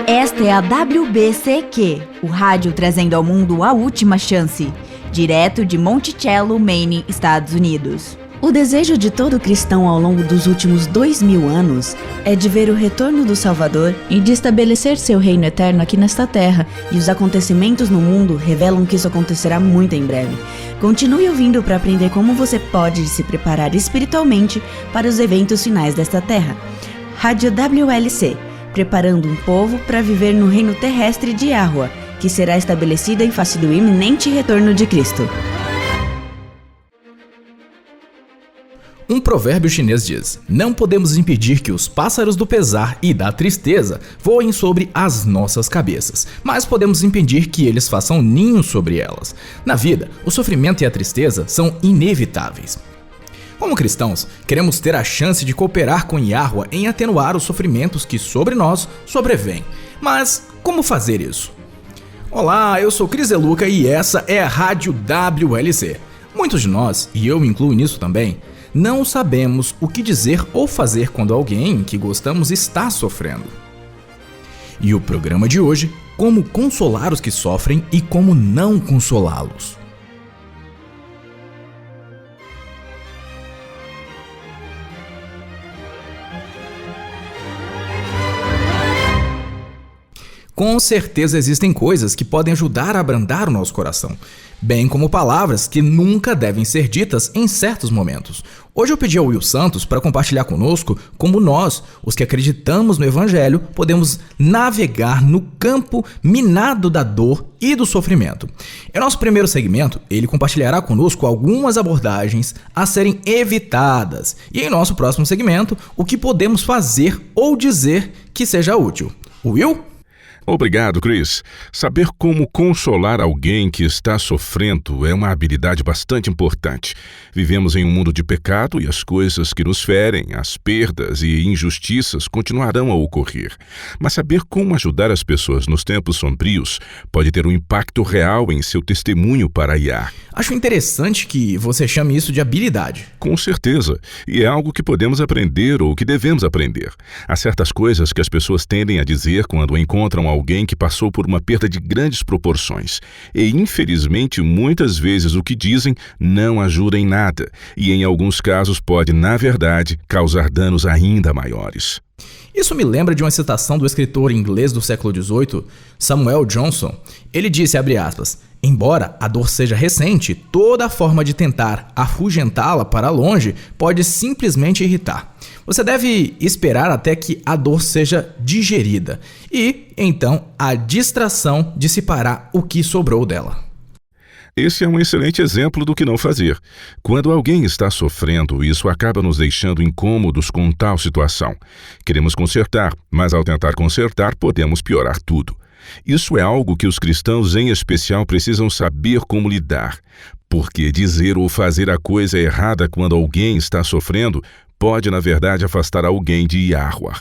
Esta é a WBCQ, o rádio trazendo ao mundo a última chance, direto de Monticello, Maine, Estados Unidos. O desejo de todo cristão ao longo dos últimos 2000 anos é de ver o retorno do Salvador e de estabelecer seu reino eterno aqui nesta terra, e os acontecimentos no mundo revelam que isso acontecerá muito em breve. Continue ouvindo para aprender como você pode se preparar espiritualmente para os eventos finais desta terra. Rádio WLC, preparando um povo para viver no reino terrestre de Yahweh, que será estabelecido em face do iminente retorno de Cristo. Um provérbio chinês diz: não podemos impedir que os pássaros do pesar e da tristeza voem sobre as nossas cabeças, mas podemos impedir que eles façam ninho sobre elas. Na vida, o sofrimento e a tristeza são inevitáveis. Como cristãos, queremos ter a chance de cooperar com Yahweh em atenuar os sofrimentos que sobre nós sobrevêm. Mas como fazer isso? Olá, eu sou Cris Deluca e essa é a Rádio WLC. Muitos de nós, e eu me incluo nisso também, não sabemos o que dizer ou fazer quando alguém que gostamos está sofrendo. E o programa de hoje, como consolar os que sofrem e como não consolá-los. Com certeza existem coisas que podem ajudar a abrandar o nosso coração, bem como palavras que nunca devem ser ditas em certos momentos. Hoje eu pedi ao Will Santos para compartilhar conosco como nós, os que acreditamos no Evangelho, podemos navegar no campo minado da dor e do sofrimento. Em nosso primeiro segmento, ele compartilhará conosco algumas abordagens a serem evitadas. E em nosso próximo segmento, o que podemos fazer ou dizer que seja útil. Will? Obrigado, Chris. Saber como consolar alguém que está sofrendo é uma habilidade bastante importante. Vivemos em um mundo de pecado e as coisas que nos ferem, as perdas e injustiças continuarão a ocorrer. Mas saber como ajudar as pessoas nos tempos sombrios pode ter um impacto real em seu testemunho para Yah. Acho interessante que você chame isso de habilidade. Com certeza. E é algo que podemos aprender ou que devemos aprender. Há certas coisas que as pessoas tendem a dizer quando encontram alguém que passou por uma perda de grandes proporções. E, infelizmente, muitas vezes o que dizem não ajuda em nada. E, em alguns casos, pode, na verdade, causar danos ainda maiores. Isso me lembra de uma citação do escritor inglês do século XVIII, Samuel Johnson. Ele disse, abre aspas, embora a dor seja recente, toda forma de tentar afugentá-la para longe pode simplesmente irritar. Você deve esperar até que a dor seja digerida e, então, a distração dissipará o que sobrou dela. Esse é um excelente exemplo do que não fazer. Quando alguém está sofrendo, isso acaba nos deixando incômodos com tal situação. Queremos consertar, mas ao tentar consertar, podemos piorar tudo. Isso é algo que os cristãos em especial precisam saber como lidar, porque dizer ou fazer a coisa errada quando alguém está sofrendo pode, na verdade, afastar alguém de Yahweh.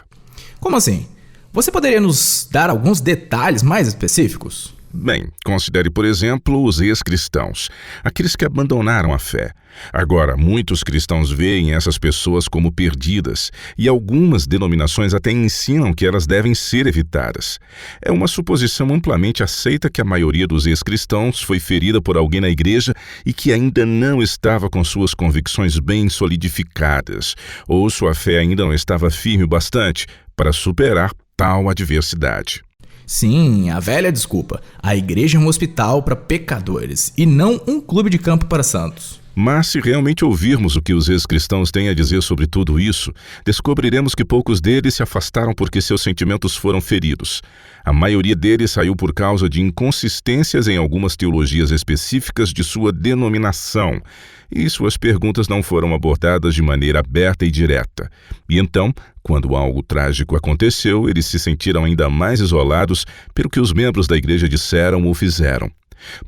Como assim? Você poderia nos dar alguns detalhes mais específicos? Bem, considere, por exemplo, os ex-cristãos, aqueles que abandonaram a fé. Agora, muitos cristãos veem essas pessoas como perdidas, e algumas denominações até ensinam que elas devem ser evitadas. É uma suposição amplamente aceita que a maioria dos ex-cristãos foi ferida por alguém na igreja e que ainda não estava com suas convicções bem solidificadas, ou sua fé ainda não estava firme o bastante para superar tal adversidade. Sim, a velha desculpa. A igreja é um hospital para pecadores e não um clube de campo para santos. Mas se realmente ouvirmos o que os ex-cristãos têm a dizer sobre tudo isso, descobriremos que poucos deles se afastaram porque seus sentimentos foram feridos. A maioria deles saiu por causa de inconsistências em algumas teologias específicas de sua denominação, e suas perguntas não foram abordadas de maneira aberta e direta. E então, quando algo trágico aconteceu, eles se sentiram ainda mais isolados pelo que os membros da igreja disseram ou fizeram.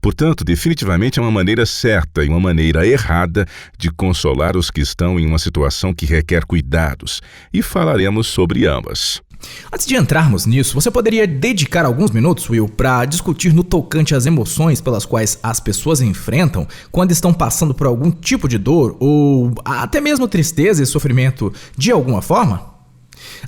Portanto, definitivamente é uma maneira certa e uma maneira errada de consolar os que estão em uma situação que requer cuidados, e falaremos sobre ambas. Antes de entrarmos nisso, você poderia dedicar alguns minutos, Will, para discutir no tocante às emoções pelas quais as pessoas enfrentam quando estão passando por algum tipo de dor ou até mesmo tristeza e sofrimento de alguma forma?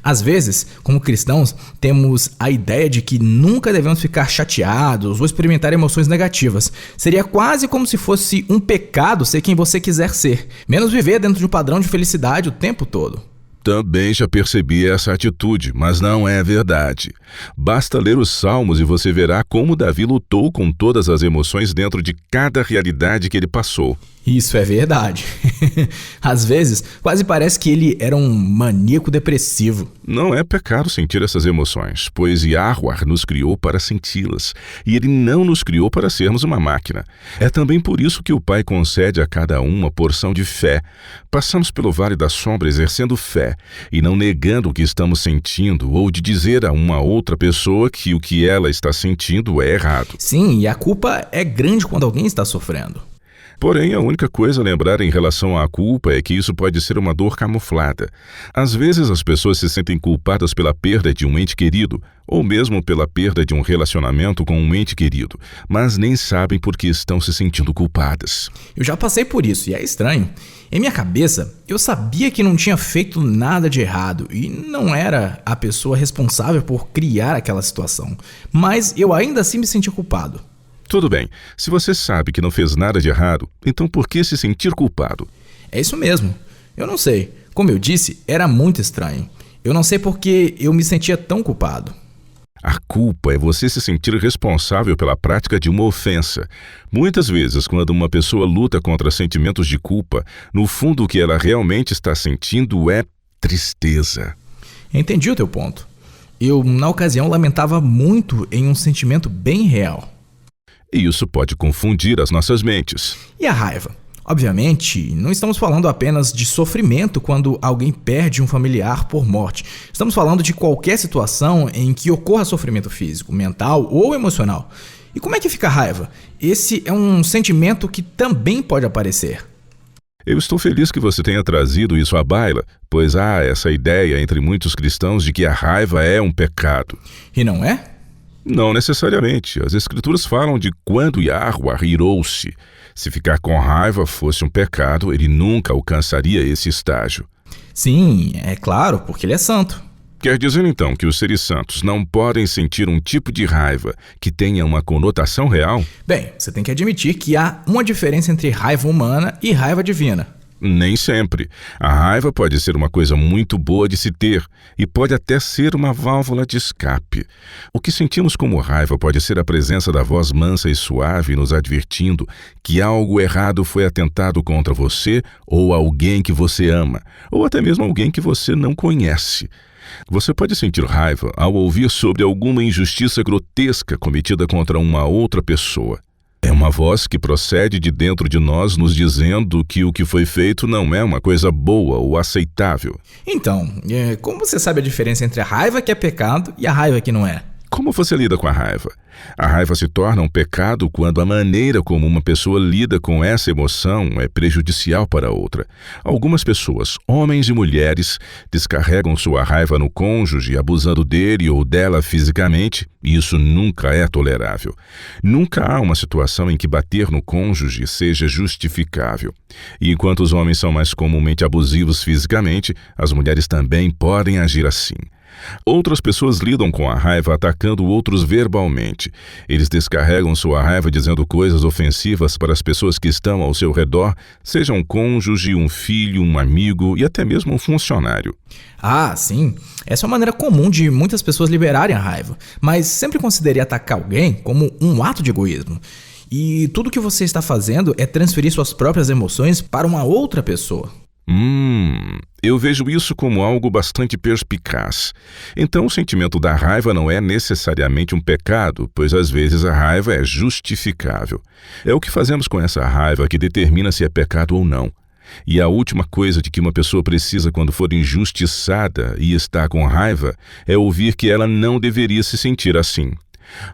Às vezes, como cristãos, temos a ideia de que nunca devemos ficar chateados ou experimentar emoções negativas. Seria quase como se fosse um pecado ser quem você quiser ser, menos viver dentro de um padrão de felicidade o tempo todo. Também já percebi essa atitude, mas não é verdade. Basta ler os Salmos e você verá como Davi lutou com todas as emoções dentro de cada realidade que ele passou. Isso é verdade. Às vezes, quase parece que ele era um maníaco depressivo. Não é pecado sentir essas emoções, pois Yahweh nos criou para senti-las, e Ele não nos criou para sermos uma máquina. É também por isso que o Pai concede a cada um uma porção de fé. Passamos pelo vale da sombra exercendo fé, e não negando o que estamos sentindo, ou de dizer a uma outra pessoa que o que ela está sentindo é errado. Sim, e a culpa é grande quando alguém está sofrendo. Porém, a única coisa a lembrar em relação à culpa é que isso pode ser uma dor camuflada. Às vezes as pessoas se sentem culpadas pela perda de um ente querido, ou mesmo pela perda de um relacionamento com um ente querido, mas nem sabem por que estão se sentindo culpadas. Eu já passei por isso e é estranho. Em minha cabeça, eu sabia que não tinha feito nada de errado e não era a pessoa responsável por criar aquela situação, mas eu ainda assim me sentia culpado. Tudo bem, se você sabe que não fez nada de errado, então por que se sentir culpado? É isso mesmo. Eu não sei. Como eu disse, era muito estranho. Eu não sei por que eu me sentia tão culpado. A culpa é você se sentir responsável pela prática de uma ofensa. Muitas vezes, quando uma pessoa luta contra sentimentos de culpa, no fundo o que ela realmente está sentindo é tristeza. Entendi o teu ponto. Eu, na ocasião, lamentava muito em um sentimento bem real. E isso pode confundir as nossas mentes. E a raiva? Obviamente, não estamos falando apenas de sofrimento quando alguém perde um familiar por morte. Estamos falando de qualquer situação em que ocorra sofrimento físico, mental ou emocional. E como é que fica a raiva? Esse é um sentimento que também pode aparecer. Eu estou feliz que você tenha trazido isso à baila, pois há essa ideia entre muitos cristãos de que a raiva é um pecado. E não é? Não necessariamente. As escrituras falam de quando Yahweh irou-se. Se ficar com raiva fosse um pecado, ele nunca alcançaria esse estágio. Sim, é claro, porque ele é santo. Quer dizer então que os seres santos não podem sentir um tipo de raiva que tenha uma conotação real? Bem, você tem que admitir que há uma diferença entre raiva humana e raiva divina. Nem sempre. A raiva pode ser uma coisa muito boa de se ter e pode até ser uma válvula de escape. O que sentimos como raiva pode ser a presença da voz mansa e suave nos advertindo que algo errado foi atentado contra você ou alguém que você ama, ou até mesmo alguém que você não conhece. Você pode sentir raiva ao ouvir sobre alguma injustiça grotesca cometida contra uma outra pessoa. É uma voz que procede de dentro de nós nos dizendo que o que foi feito não é uma coisa boa ou aceitável. Então, como você sabe a diferença entre a raiva que é pecado e a raiva que não é? Como você lida com a raiva? A raiva se torna um pecado quando a maneira como uma pessoa lida com essa emoção é prejudicial para outra. Algumas pessoas, homens e mulheres, descarregam sua raiva no cônjuge, abusando dele ou dela fisicamente, e isso nunca é tolerável. Nunca há uma situação em que bater no cônjuge seja justificável. E enquanto os homens são mais comumente abusivos fisicamente, as mulheres também podem agir assim. Outras pessoas lidam com a raiva atacando outros verbalmente. Eles descarregam sua raiva dizendo coisas ofensivas para as pessoas que estão ao seu redor, seja um cônjuge, um filho, um amigo e até mesmo um funcionário. Ah, sim. Essa é uma maneira comum de muitas pessoas liberarem a raiva, mas sempre considerei atacar alguém como um ato de egoísmo. E tudo que você está fazendo é transferir suas próprias emoções para uma outra pessoa. Eu vejo isso como algo bastante perspicaz. Então o sentimento da raiva não é necessariamente um pecado, pois às vezes a raiva é justificável. É o que fazemos com essa raiva que determina se é pecado ou não. E a última coisa de que uma pessoa precisa quando for injustiçada e está com raiva é ouvir que ela não deveria se sentir assim.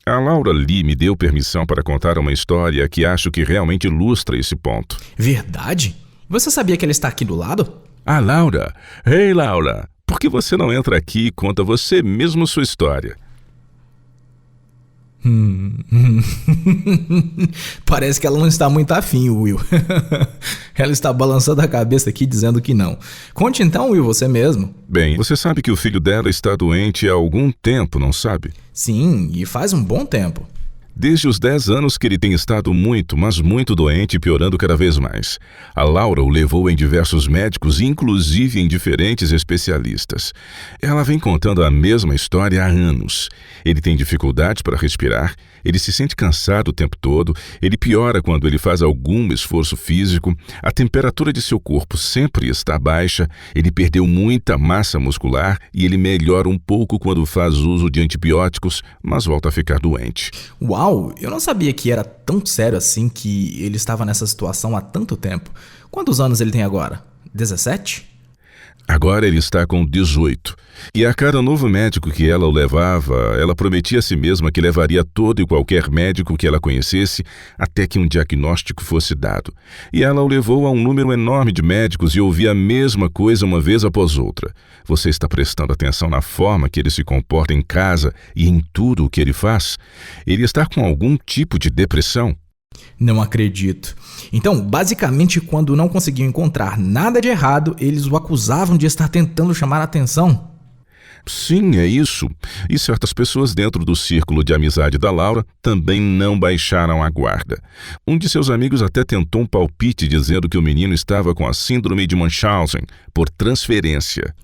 A Laura Lee me deu permissão para contar uma história que acho que realmente ilustra esse ponto. Verdade? Você sabia que ele está aqui do lado? Ah, Laura! Ei, Laura! Por que você não entra aqui e conta você mesmo sua história? Parece que ela não está muito afim, Will. Ela está balançando a cabeça aqui dizendo que não. Conte então, Will, você mesmo. Bem, você sabe que o filho dela está doente há algum tempo, não sabe? Sim, e faz um bom tempo. Desde os 10 anos que ele tem estado muito, mas muito doente e piorando cada vez mais. A Laura o levou em diversos médicos, inclusive em diferentes especialistas. Ela vem contando a mesma história há anos. Ele tem dificuldade para respirar, ele se sente cansado o tempo todo, ele piora quando ele faz algum esforço físico, a temperatura de seu corpo sempre está baixa, ele perdeu muita massa muscular e ele melhora um pouco quando faz uso de antibióticos, mas volta a ficar doente. Uau, eu não sabia que era tão sério assim, que ele estava nessa situação há tanto tempo. Quantos anos ele tem agora? 17? Agora ele está com 18. E a cada novo médico que ela o levava, ela prometia a si mesma que levaria todo e qualquer médico que ela conhecesse até que um diagnóstico fosse dado. E ela o levou a um número enorme de médicos e ouvia a mesma coisa uma vez após outra. Você está prestando atenção na forma que ele se comporta em casa e em tudo o que ele faz? Ele está com algum tipo de depressão? Não acredito. Então, basicamente, quando não conseguiam encontrar nada de errado, eles o acusavam de estar tentando chamar a atenção? Sim, é isso. E certas pessoas dentro do círculo de amizade da Laura também não baixaram a guarda. Um de seus amigos até tentou um palpite dizendo que o menino estava com a síndrome de Munchausen por transferência.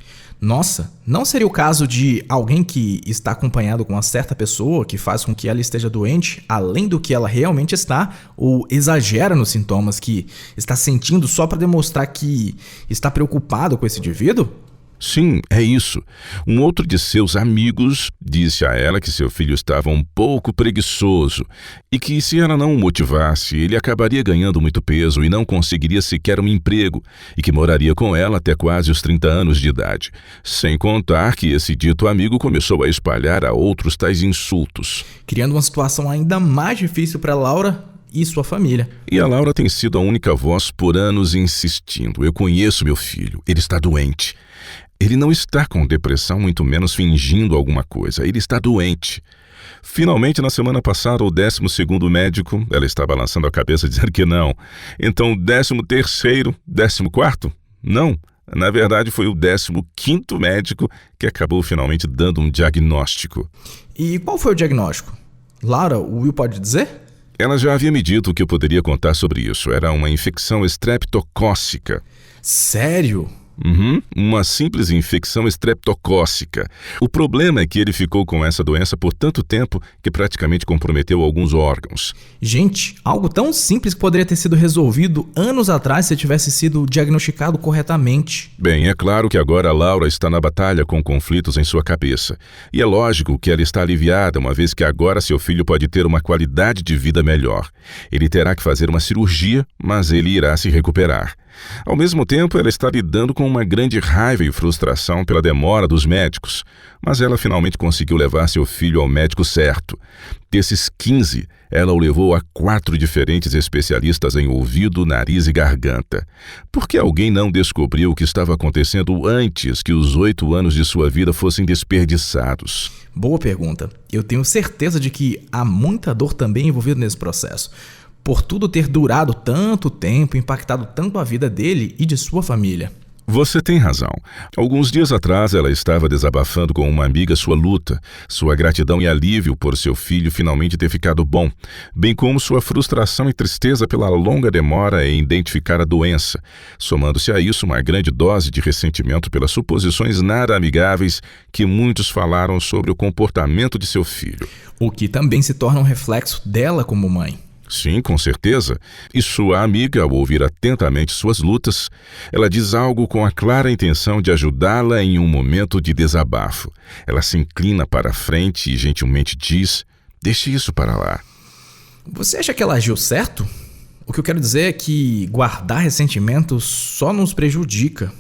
Nossa, não seria o caso de alguém que está acompanhado com uma certa pessoa que faz com que ela esteja doente, além do que ela realmente está, ou exagera nos sintomas que está sentindo só para demonstrar que está preocupado com esse indivíduo? Sim, é isso. Um outro de seus amigos disse a ela que seu filho estava um pouco preguiçoso e que se ela não o motivasse, ele acabaria ganhando muito peso e não conseguiria sequer um emprego e que moraria com ela até quase os 30 anos de idade. Sem contar que esse dito amigo começou a espalhar a outros tais insultos, criando uma situação ainda mais difícil para Laura e sua família. E a Laura tem sido a única voz por anos insistindo. Eu conheço meu filho, ele está doente. Ele não está com depressão, muito menos fingindo alguma coisa. Ele está doente. Finalmente, na semana passada, o 12º médico, ela está balançando a cabeça dizendo que não. Então, o 13º, 14º? Não. Na verdade, foi o 15º médico que acabou finalmente dando um diagnóstico. E qual foi o diagnóstico? Laura, o Will pode dizer? Ela já havia me dito que eu poderia contar sobre isso. Era uma infecção estreptocócica. Sério? Uma simples infecção estreptocócica. O problema é que ele ficou com essa doença por tanto tempo que praticamente comprometeu alguns órgãos. Gente, algo tão simples que poderia ter sido resolvido anos atrás se tivesse sido diagnosticado corretamente. Bem, é claro que agora a Laura está na batalha com conflitos em sua cabeça. E é lógico que ela está aliviada, uma vez que agora seu filho pode ter uma qualidade de vida melhor. Ele terá que fazer uma cirurgia, mas ele irá se recuperar. Ao mesmo tempo, ela está lidando com uma grande raiva e frustração pela demora dos médicos, mas ela finalmente conseguiu levar seu filho ao médico certo. Desses 15, ela o levou a 4 diferentes especialistas em ouvido, nariz e garganta. Por que alguém não descobriu o que estava acontecendo antes que os 8 anos de sua vida fossem desperdiçados? Boa pergunta. Eu tenho certeza de que há muita dor também envolvida nesse processo. Por tudo ter durado tanto tempo, impactado tanto a vida dele e de sua família. Você tem razão. Alguns dias atrás ela estava desabafando com uma amiga sua luta, sua gratidão e alívio por seu filho finalmente ter ficado bom, bem como sua frustração e tristeza pela longa demora em identificar a doença, somando-se a isso uma grande dose de ressentimento pelas suposições nada amigáveis que muitos falaram sobre o comportamento de seu filho. O que também se torna um reflexo dela como mãe. Sim, com certeza. E sua amiga, ao ouvir atentamente suas lutas, ela diz algo com a clara intenção de ajudá-la em um momento de desabafo. Ela se inclina para a frente e gentilmente diz: "Deixe isso para lá." Você acha que ela agiu certo? O que eu quero dizer é que guardar ressentimentos só nos prejudica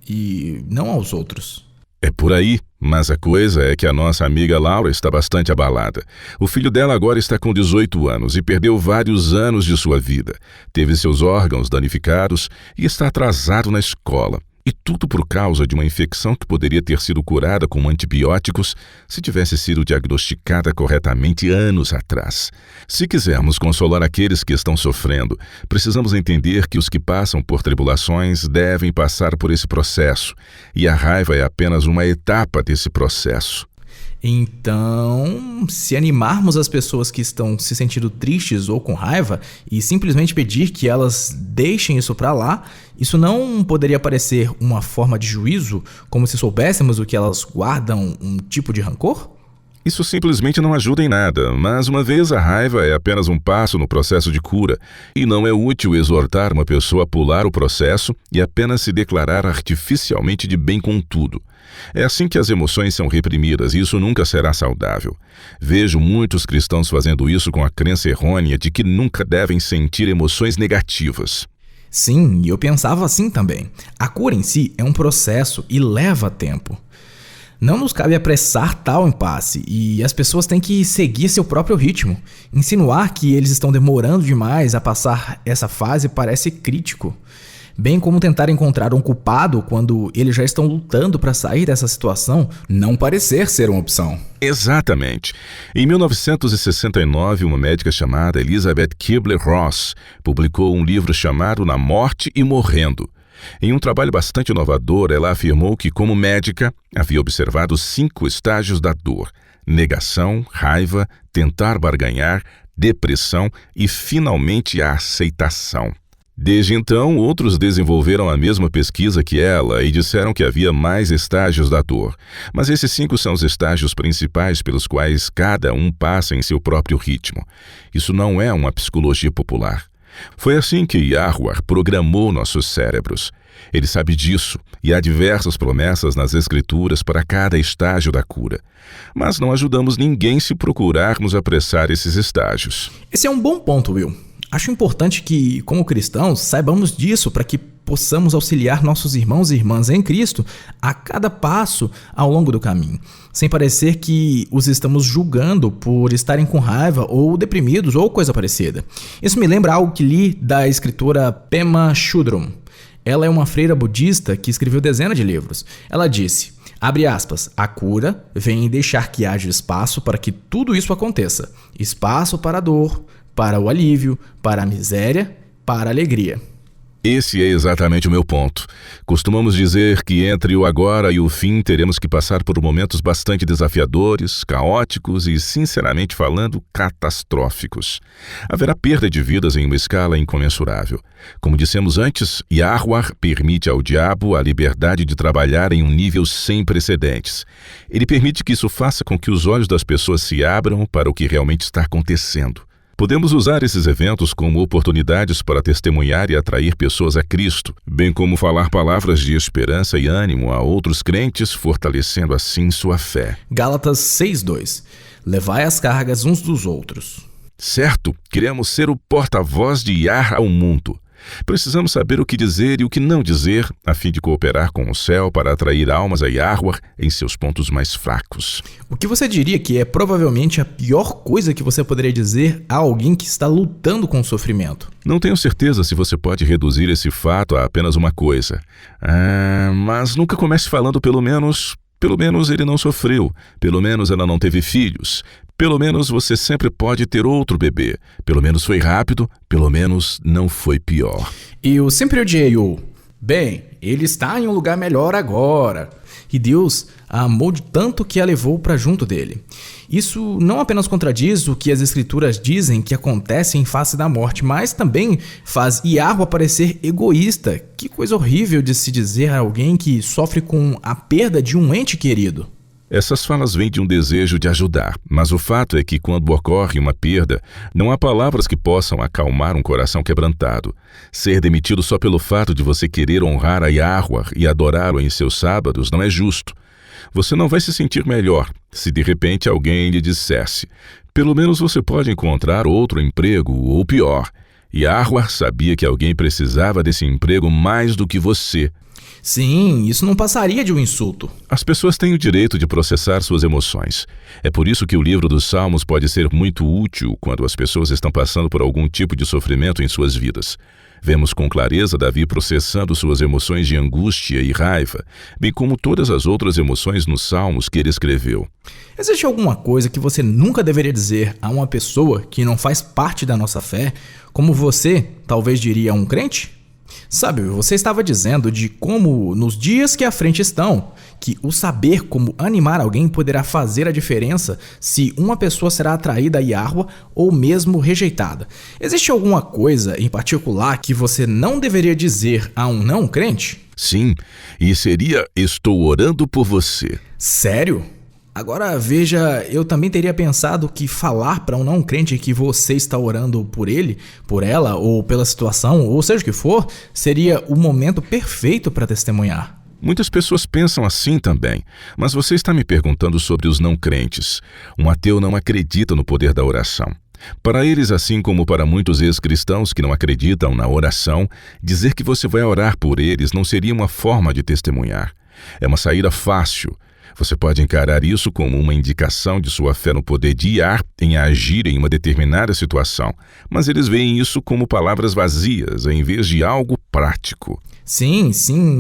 e não aos outros. É por aí, mas a coisa é que a nossa amiga Laura está bastante abalada. O filho dela agora está com 18 anos e perdeu vários anos de sua vida. Teve seus órgãos danificados e está atrasado na escola. E tudo por causa de uma infecção que poderia ter sido curada com antibióticos se tivesse sido diagnosticada corretamente anos atrás. Se quisermos consolar aqueles que estão sofrendo, precisamos entender que os que passam por tribulações devem passar por esse processo, e a raiva é apenas uma etapa desse processo. Então, se animarmos as pessoas que estão se sentindo tristes ou com raiva e simplesmente pedir que elas deixem isso pra lá, isso não poderia parecer uma forma de juízo, como se soubéssemos o que elas guardam, um tipo de rancor? Isso simplesmente não ajuda em nada, mas uma vez a raiva é apenas um passo no processo de cura, e não é útil exortar uma pessoa a pular o processo e apenas se declarar artificialmente de bem com tudo. É assim que as emoções são reprimidas e isso nunca será saudável. Vejo muitos cristãos fazendo isso com a crença errônea de que nunca devem sentir emoções negativas. Sim, eu pensava assim também. A cura em si é um processo e leva tempo. Não nos cabe apressar tal impasse e as pessoas têm que seguir seu próprio ritmo. Insinuar que eles estão demorando demais a passar essa fase parece crítico. Bem como tentar encontrar um culpado quando eles já estão lutando para sair dessa situação, não parecer ser uma opção. Exatamente. Em 1969, uma médica chamada Elizabeth Kubler-Ross publicou um livro chamado Na Morte e Morrendo. Em um trabalho bastante inovador, ela afirmou que, como médica, havia observado 5 estágios da dor: negação, raiva, tentar barganhar, depressão e, finalmente, a aceitação. Desde então, outros desenvolveram a mesma pesquisa que ela e disseram que havia mais estágios da dor. Mas esses 5 são os estágios principais pelos quais cada um passa em seu próprio ritmo. Isso não é uma psicologia popular. Foi assim que Yahweh programou nossos cérebros. Ele sabe disso e há diversas promessas nas Escrituras para cada estágio da cura. Mas não ajudamos ninguém se procurarmos apressar esses estágios. Esse é um bom ponto, Will. Acho importante que, como cristãos, saibamos disso para que possamos auxiliar nossos irmãos e irmãs em Cristo a cada passo ao longo do caminho, sem parecer que os estamos julgando por estarem com raiva ou deprimidos ou coisa parecida. Isso me lembra algo que li da escritora Pema Chodron. Ela é uma freira budista que escreveu dezenas de livros. Ela disse, abre aspas, a cura vem em deixar que haja espaço para que tudo isso aconteça. Espaço para a dor, para o alívio, para a miséria, para a alegria. Esse é exatamente o meu ponto. Costumamos dizer que entre o agora e o fim teremos que passar por momentos bastante desafiadores, caóticos e, sinceramente falando, catastróficos. Haverá perda de vidas em uma escala incomensurável. Como dissemos antes, Yahweh permite ao diabo a liberdade de trabalhar em um nível sem precedentes. Ele permite que isso faça com que os olhos das pessoas se abram para o que realmente está acontecendo. Podemos usar esses eventos como oportunidades para testemunhar e atrair pessoas a Cristo, bem como falar palavras de esperança e ânimo a outros crentes, fortalecendo assim sua fé. Gálatas 6:2. Levai as cargas uns dos outros. Certo, queremos ser o porta-voz de Yah ao mundo. Precisamos saber o que dizer e o que não dizer, a fim de cooperar com o céu para atrair almas a Yahweh em seus pontos mais fracos. O que você diria que é provavelmente a pior coisa que você poderia dizer a alguém que está lutando com o sofrimento? Não tenho certeza se você pode reduzir esse fato a apenas uma coisa. Mas nunca comece falando pelo menos ele não sofreu, pelo menos ela não teve filhos. Pelo menos você sempre pode ter outro bebê. Pelo menos foi rápido, pelo menos não foi pior. E eu sempre odiei o... Bem, ele está em um lugar melhor agora. E Deus a amou de tanto que a levou para junto dele. Isso não apenas contradiz o que as escrituras dizem que acontece em face da morte, mas também faz Yahweh parecer egoísta. Que coisa horrível de se dizer a alguém que sofre com a perda de um ente querido. Essas falas vêm de um desejo de ajudar, mas o fato é que quando ocorre uma perda, não há palavras que possam acalmar um coração quebrantado. Ser demitido só pelo fato de você querer honrar a Yahweh e adorá-lo em seus sábados não é justo. Você não vai se sentir melhor se de repente alguém lhe dissesse: pelo menos você pode encontrar outro emprego, ou pior. Yahweh sabia que alguém precisava desse emprego mais do que você. Sim, isso não passaria de um insulto. As pessoas têm o direito de processar suas emoções. É por isso que o livro dos Salmos pode ser muito útil quando as pessoas estão passando por algum tipo de sofrimento em suas vidas. Vemos com clareza Davi processando suas emoções de angústia e raiva, bem como todas as outras emoções nos salmos que ele escreveu. Existe alguma coisa que você nunca deveria dizer a uma pessoa que não faz parte da nossa fé, como você talvez diria a um crente? Sabe, você estava dizendo de como, nos dias que à frente estão, que o saber como animar alguém poderá fazer a diferença se uma pessoa será atraída a Yahuwah ou mesmo rejeitada. Existe alguma coisa em particular que você não deveria dizer a um não crente? Sim, e seria: estou orando por você. Sério? Agora veja, eu também teria pensado que falar para um não crente que você está orando por ele, por ela ou pela situação, ou seja o que for, seria o momento perfeito para testemunhar. Muitas pessoas pensam assim também, mas você está me perguntando sobre os não crentes. Um ateu não acredita no poder da oração. Para eles, assim como para muitos ex-cristãos que não acreditam na oração, dizer que você vai orar por eles não seria uma forma de testemunhar. É uma saída fácil. Você pode encarar isso como uma indicação de sua fé no poder de Yah em agir em uma determinada situação, mas eles veem isso como palavras vazias, em vez de algo prático. Sim,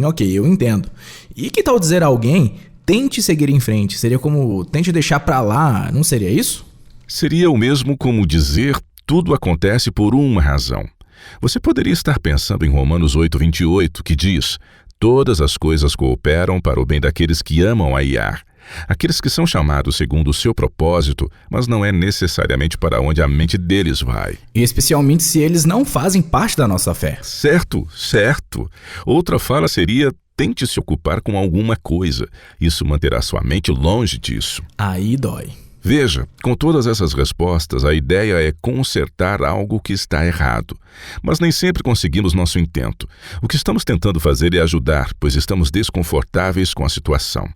ok, eu entendo. E que tal dizer a alguém, tente seguir em frente? Seria como, tente deixar pra lá, não seria isso? Seria o mesmo como dizer, tudo acontece por uma razão. Você poderia estar pensando em Romanos 8:28, que diz: todas as coisas cooperam para o bem daqueles que amam a Yah, aqueles que são chamados segundo o seu propósito, mas não é necessariamente para onde a mente deles vai. Especialmente se eles não fazem parte da nossa fé. Certo. Outra fala seria: tente se ocupar com alguma coisa. Isso manterá sua mente longe disso. Aí dói. Veja, com todas essas respostas, a ideia é consertar algo que está errado. Mas nem sempre conseguimos nosso intento. O que estamos tentando fazer é ajudar, pois estamos desconfortáveis com a situação.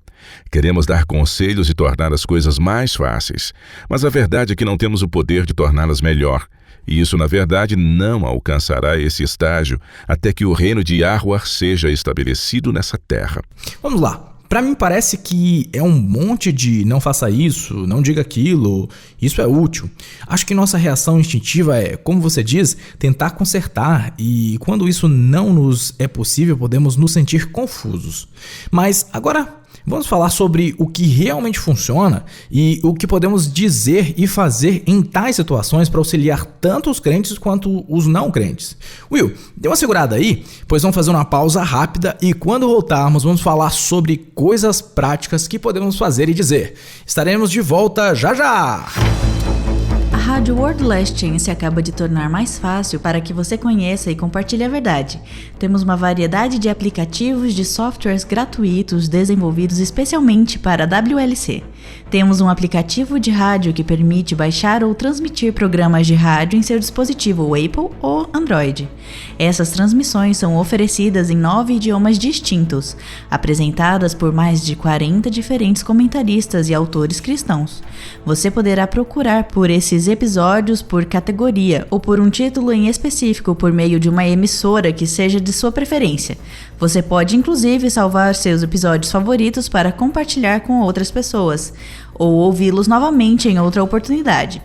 Queremos dar conselhos e tornar as coisas mais fáceis. Mas a verdade é que não temos o poder de torná-las melhor. E isso, na verdade, não alcançará esse estágio até que o reino de Yahuwah seja estabelecido nessa terra. Vamos lá. Pra mim parece que é um monte de não faça isso, não diga aquilo, isso é útil. Acho que nossa reação instintiva é, como você diz, tentar consertar, e quando isso não nos é possível, podemos nos sentir confusos. Mas agora vamos falar sobre o que realmente funciona e o que podemos dizer e fazer em tais situações para auxiliar tanto os crentes quanto os não crentes. Will, dê uma segurada aí, pois vamos fazer uma pausa rápida e quando voltarmos vamos falar sobre coisas práticas que podemos fazer e dizer. Estaremos de volta já já! A Rádio World Lasting se acaba de tornar mais fácil para que você conheça e compartilhe a verdade. Temos uma variedade de aplicativos de softwares gratuitos desenvolvidos especialmente para a WLC. Temos um aplicativo de rádio que permite baixar ou transmitir programas de rádio em seu dispositivo Apple ou Android. Essas transmissões são oferecidas em 9 idiomas distintos, apresentadas por mais de 40 diferentes comentaristas e autores cristãos. Você poderá procurar por esses episódios por categoria ou por um título em específico por meio de uma emissora que seja de sua preferência. Você pode inclusive salvar seus episódios favoritos para compartilhar com outras pessoas ou ouvi-los novamente em outra oportunidade.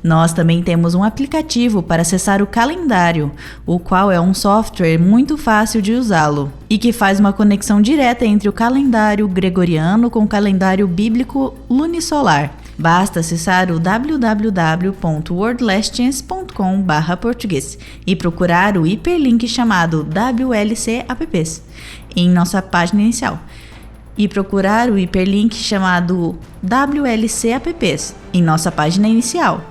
Nós também temos um aplicativo para acessar o calendário, o qual é um software muito fácil de usá-lo e que faz uma conexão direta entre o calendário gregoriano com o calendário bíblico lunisolar. Basta acessar o www.worldlastings.com/português e procurar o hiperlink chamado WLC Apps em nossa página inicial. E procurar o hiperlink chamado WLC Apps em nossa página inicial.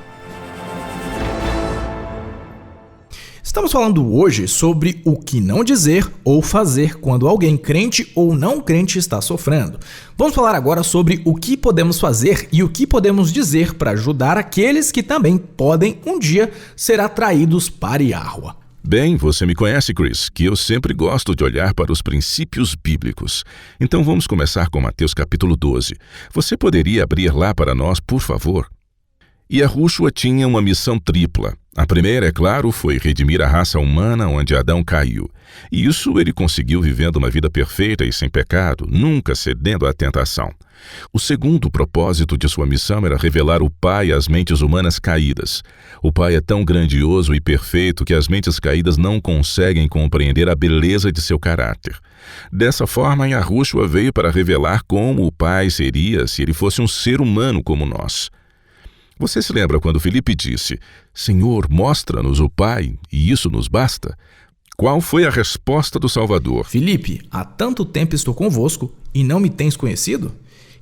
Estamos falando hoje sobre o que não dizer ou fazer quando alguém crente ou não crente está sofrendo. Vamos falar agora sobre o que podemos fazer e o que podemos dizer para ajudar aqueles que também podem um dia ser atraídos para Yahuwah. Bem, você me conhece, Chris, que eu sempre gosto de olhar para os princípios bíblicos. Então vamos começar com Mateus capítulo 12. Você poderia abrir lá para nós, por favor? Yahushua tinha uma missão tripla. A primeira, é claro, foi redimir a raça humana onde Adão caiu. E isso ele conseguiu vivendo uma vida perfeita e sem pecado, nunca cedendo à tentação. O segundo propósito de sua missão era revelar o Pai às mentes humanas caídas. O Pai é tão grandioso e perfeito que as mentes caídas não conseguem compreender a beleza de seu caráter. Dessa forma, Yahushua veio para revelar como o Pai seria se ele fosse um ser humano como nós. Você se lembra quando Filipe disse: Senhor, mostra-nos o Pai, e isso nos basta? Qual foi a resposta do Salvador? Filipe, há tanto tempo estou convosco e não me tens conhecido?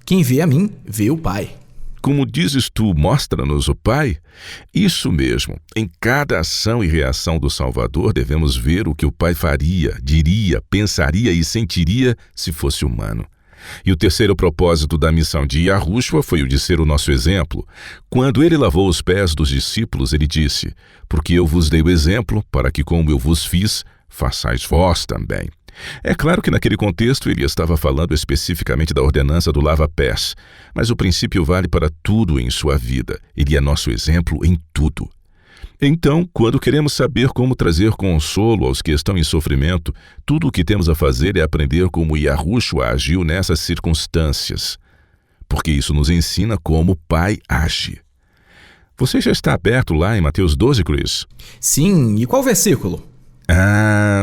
Quem vê a mim, vê o Pai. Como dizes tu, mostra-nos o Pai? Isso mesmo. Em cada ação e reação do Salvador devemos ver o que o Pai faria, diria, pensaria e sentiria se fosse humano. E o terceiro propósito da missão de Yahushua foi o de ser o nosso exemplo. Quando ele lavou os pés dos discípulos, ele disse: Porque eu vos dei o exemplo, para que como eu vos fiz, façais vós também. É claro que naquele contexto ele estava falando especificamente da ordenança do lava-pés, mas o princípio vale para tudo em sua vida. Ele é nosso exemplo em tudo. Então, quando queremos saber como trazer consolo aos que estão em sofrimento, tudo o que temos a fazer é aprender como Yahushua agiu nessas circunstâncias, porque isso nos ensina como o Pai age. Você já está aberto lá em Mateus 12, Chris? Sim, e qual versículo?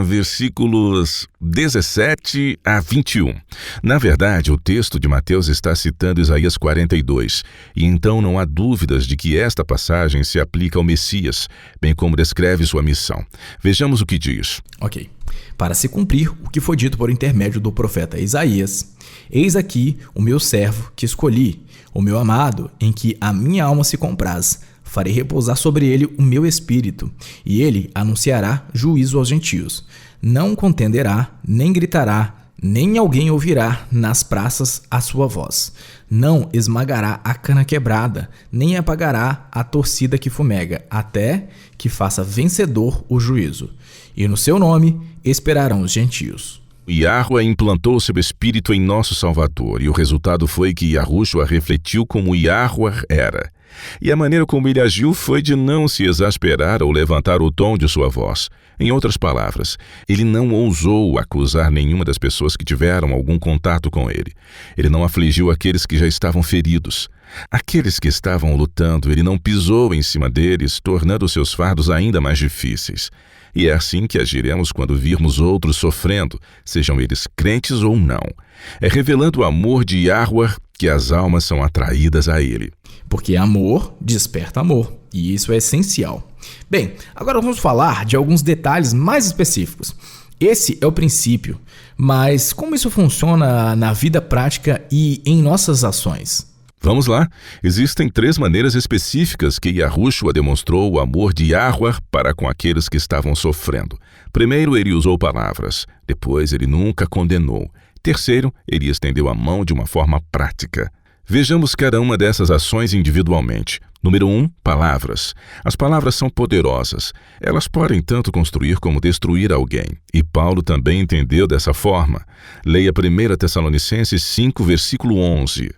Versículos 17 a 21. Na verdade, o texto de Mateus está citando Isaías 42, e então não há dúvidas de que esta passagem se aplica ao Messias, bem como descreve sua missão. Vejamos o que diz. Ok. Para se cumprir o que foi dito por intermédio do profeta Isaías: Eis aqui o meu servo que escolhi, o meu amado, em que a minha alma se compraz. Farei repousar sobre ele o meu espírito, e ele anunciará juízo aos gentios. Não contenderá, nem gritará, nem alguém ouvirá nas praças a sua voz. Não esmagará a cana quebrada, nem apagará a torcida que fumega, até que faça vencedor o juízo. E no seu nome esperarão os gentios. Yahuwah implantou seu espírito em nosso Salvador, e o resultado foi que Yahushua refletiu como Yahuwah era. E a maneira como ele agiu foi de não se exasperar ou levantar o tom de sua voz. Em outras palavras, ele não ousou acusar nenhuma das pessoas que tiveram algum contato com ele. Ele não afligiu aqueles que já estavam feridos. Aqueles que estavam lutando, ele não pisou em cima deles, tornando seus fardos ainda mais difíceis. E é assim que agiremos quando virmos outros sofrendo, sejam eles crentes ou não. É revelando o amor de Yahuwah que as almas são atraídas a ele. Porque amor desperta amor, e isso é essencial. Bem, agora vamos falar de alguns detalhes mais específicos. Esse é o princípio, mas como isso funciona na vida prática e em nossas ações? Vamos lá. Existem 3 maneiras específicas que Yahushua demonstrou o amor de Yahuwah para com aqueles que estavam sofrendo. Primeiro, ele usou palavras. Depois, ele nunca condenou. Terceiro, ele estendeu a mão de uma forma prática. Vejamos cada uma dessas ações individualmente. Número 1, palavras. As palavras são poderosas. Elas podem tanto construir como destruir alguém. E Paulo também entendeu dessa forma. Leia 1 Tessalonicenses 5, versículo 11.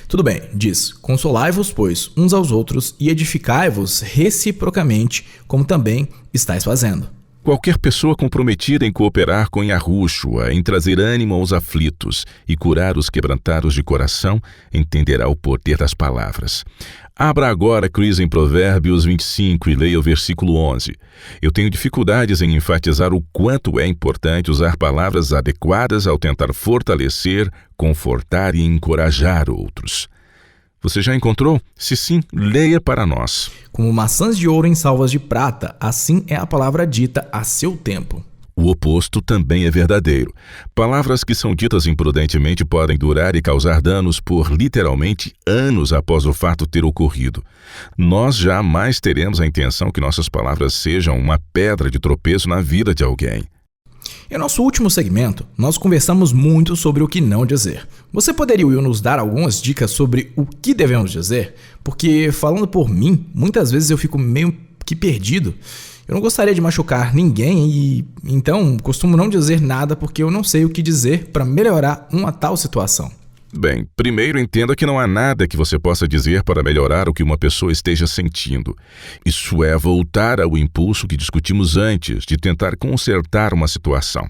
Tudo bem, diz: Consolai-vos, pois, uns aos outros e edificai-vos reciprocamente, como também estáis fazendo. Qualquer pessoa comprometida em cooperar com Yahushua, em trazer ânimo aos aflitos e curar os quebrantados de coração, entenderá o poder das palavras. Abra agora, Chris, em Provérbios 25 e leia o versículo 11. Eu tenho dificuldades em enfatizar o quanto é importante usar palavras adequadas ao tentar fortalecer, confortar e encorajar outros. Você já encontrou? Se sim, leia para nós. Como maçãs de ouro em salvas de prata, assim é a palavra dita a seu tempo. O oposto também é verdadeiro. Palavras que são ditas imprudentemente podem durar e causar danos por literalmente anos após o fato ter ocorrido. Nós jamais teremos a intenção que nossas palavras sejam uma pedra de tropeço na vida de alguém. Em nosso último segmento, nós conversamos muito sobre o que não dizer. Você poderia, Will, nos dar algumas dicas sobre o que devemos dizer? Porque, falando por mim, muitas vezes eu fico meio que perdido. Eu não gostaria de machucar ninguém e, então, costumo não dizer nada porque eu não sei o que dizer para melhorar uma tal situação. Bem, primeiro entenda que não há nada que você possa dizer para melhorar o que uma pessoa esteja sentindo. Isso é voltar ao impulso que discutimos antes, de tentar consertar uma situação.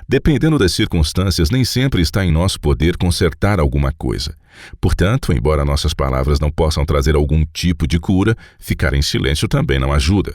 Dependendo das circunstâncias, nem sempre está em nosso poder consertar alguma coisa. Portanto, embora nossas palavras não possam trazer algum tipo de cura, ficar em silêncio também não ajuda.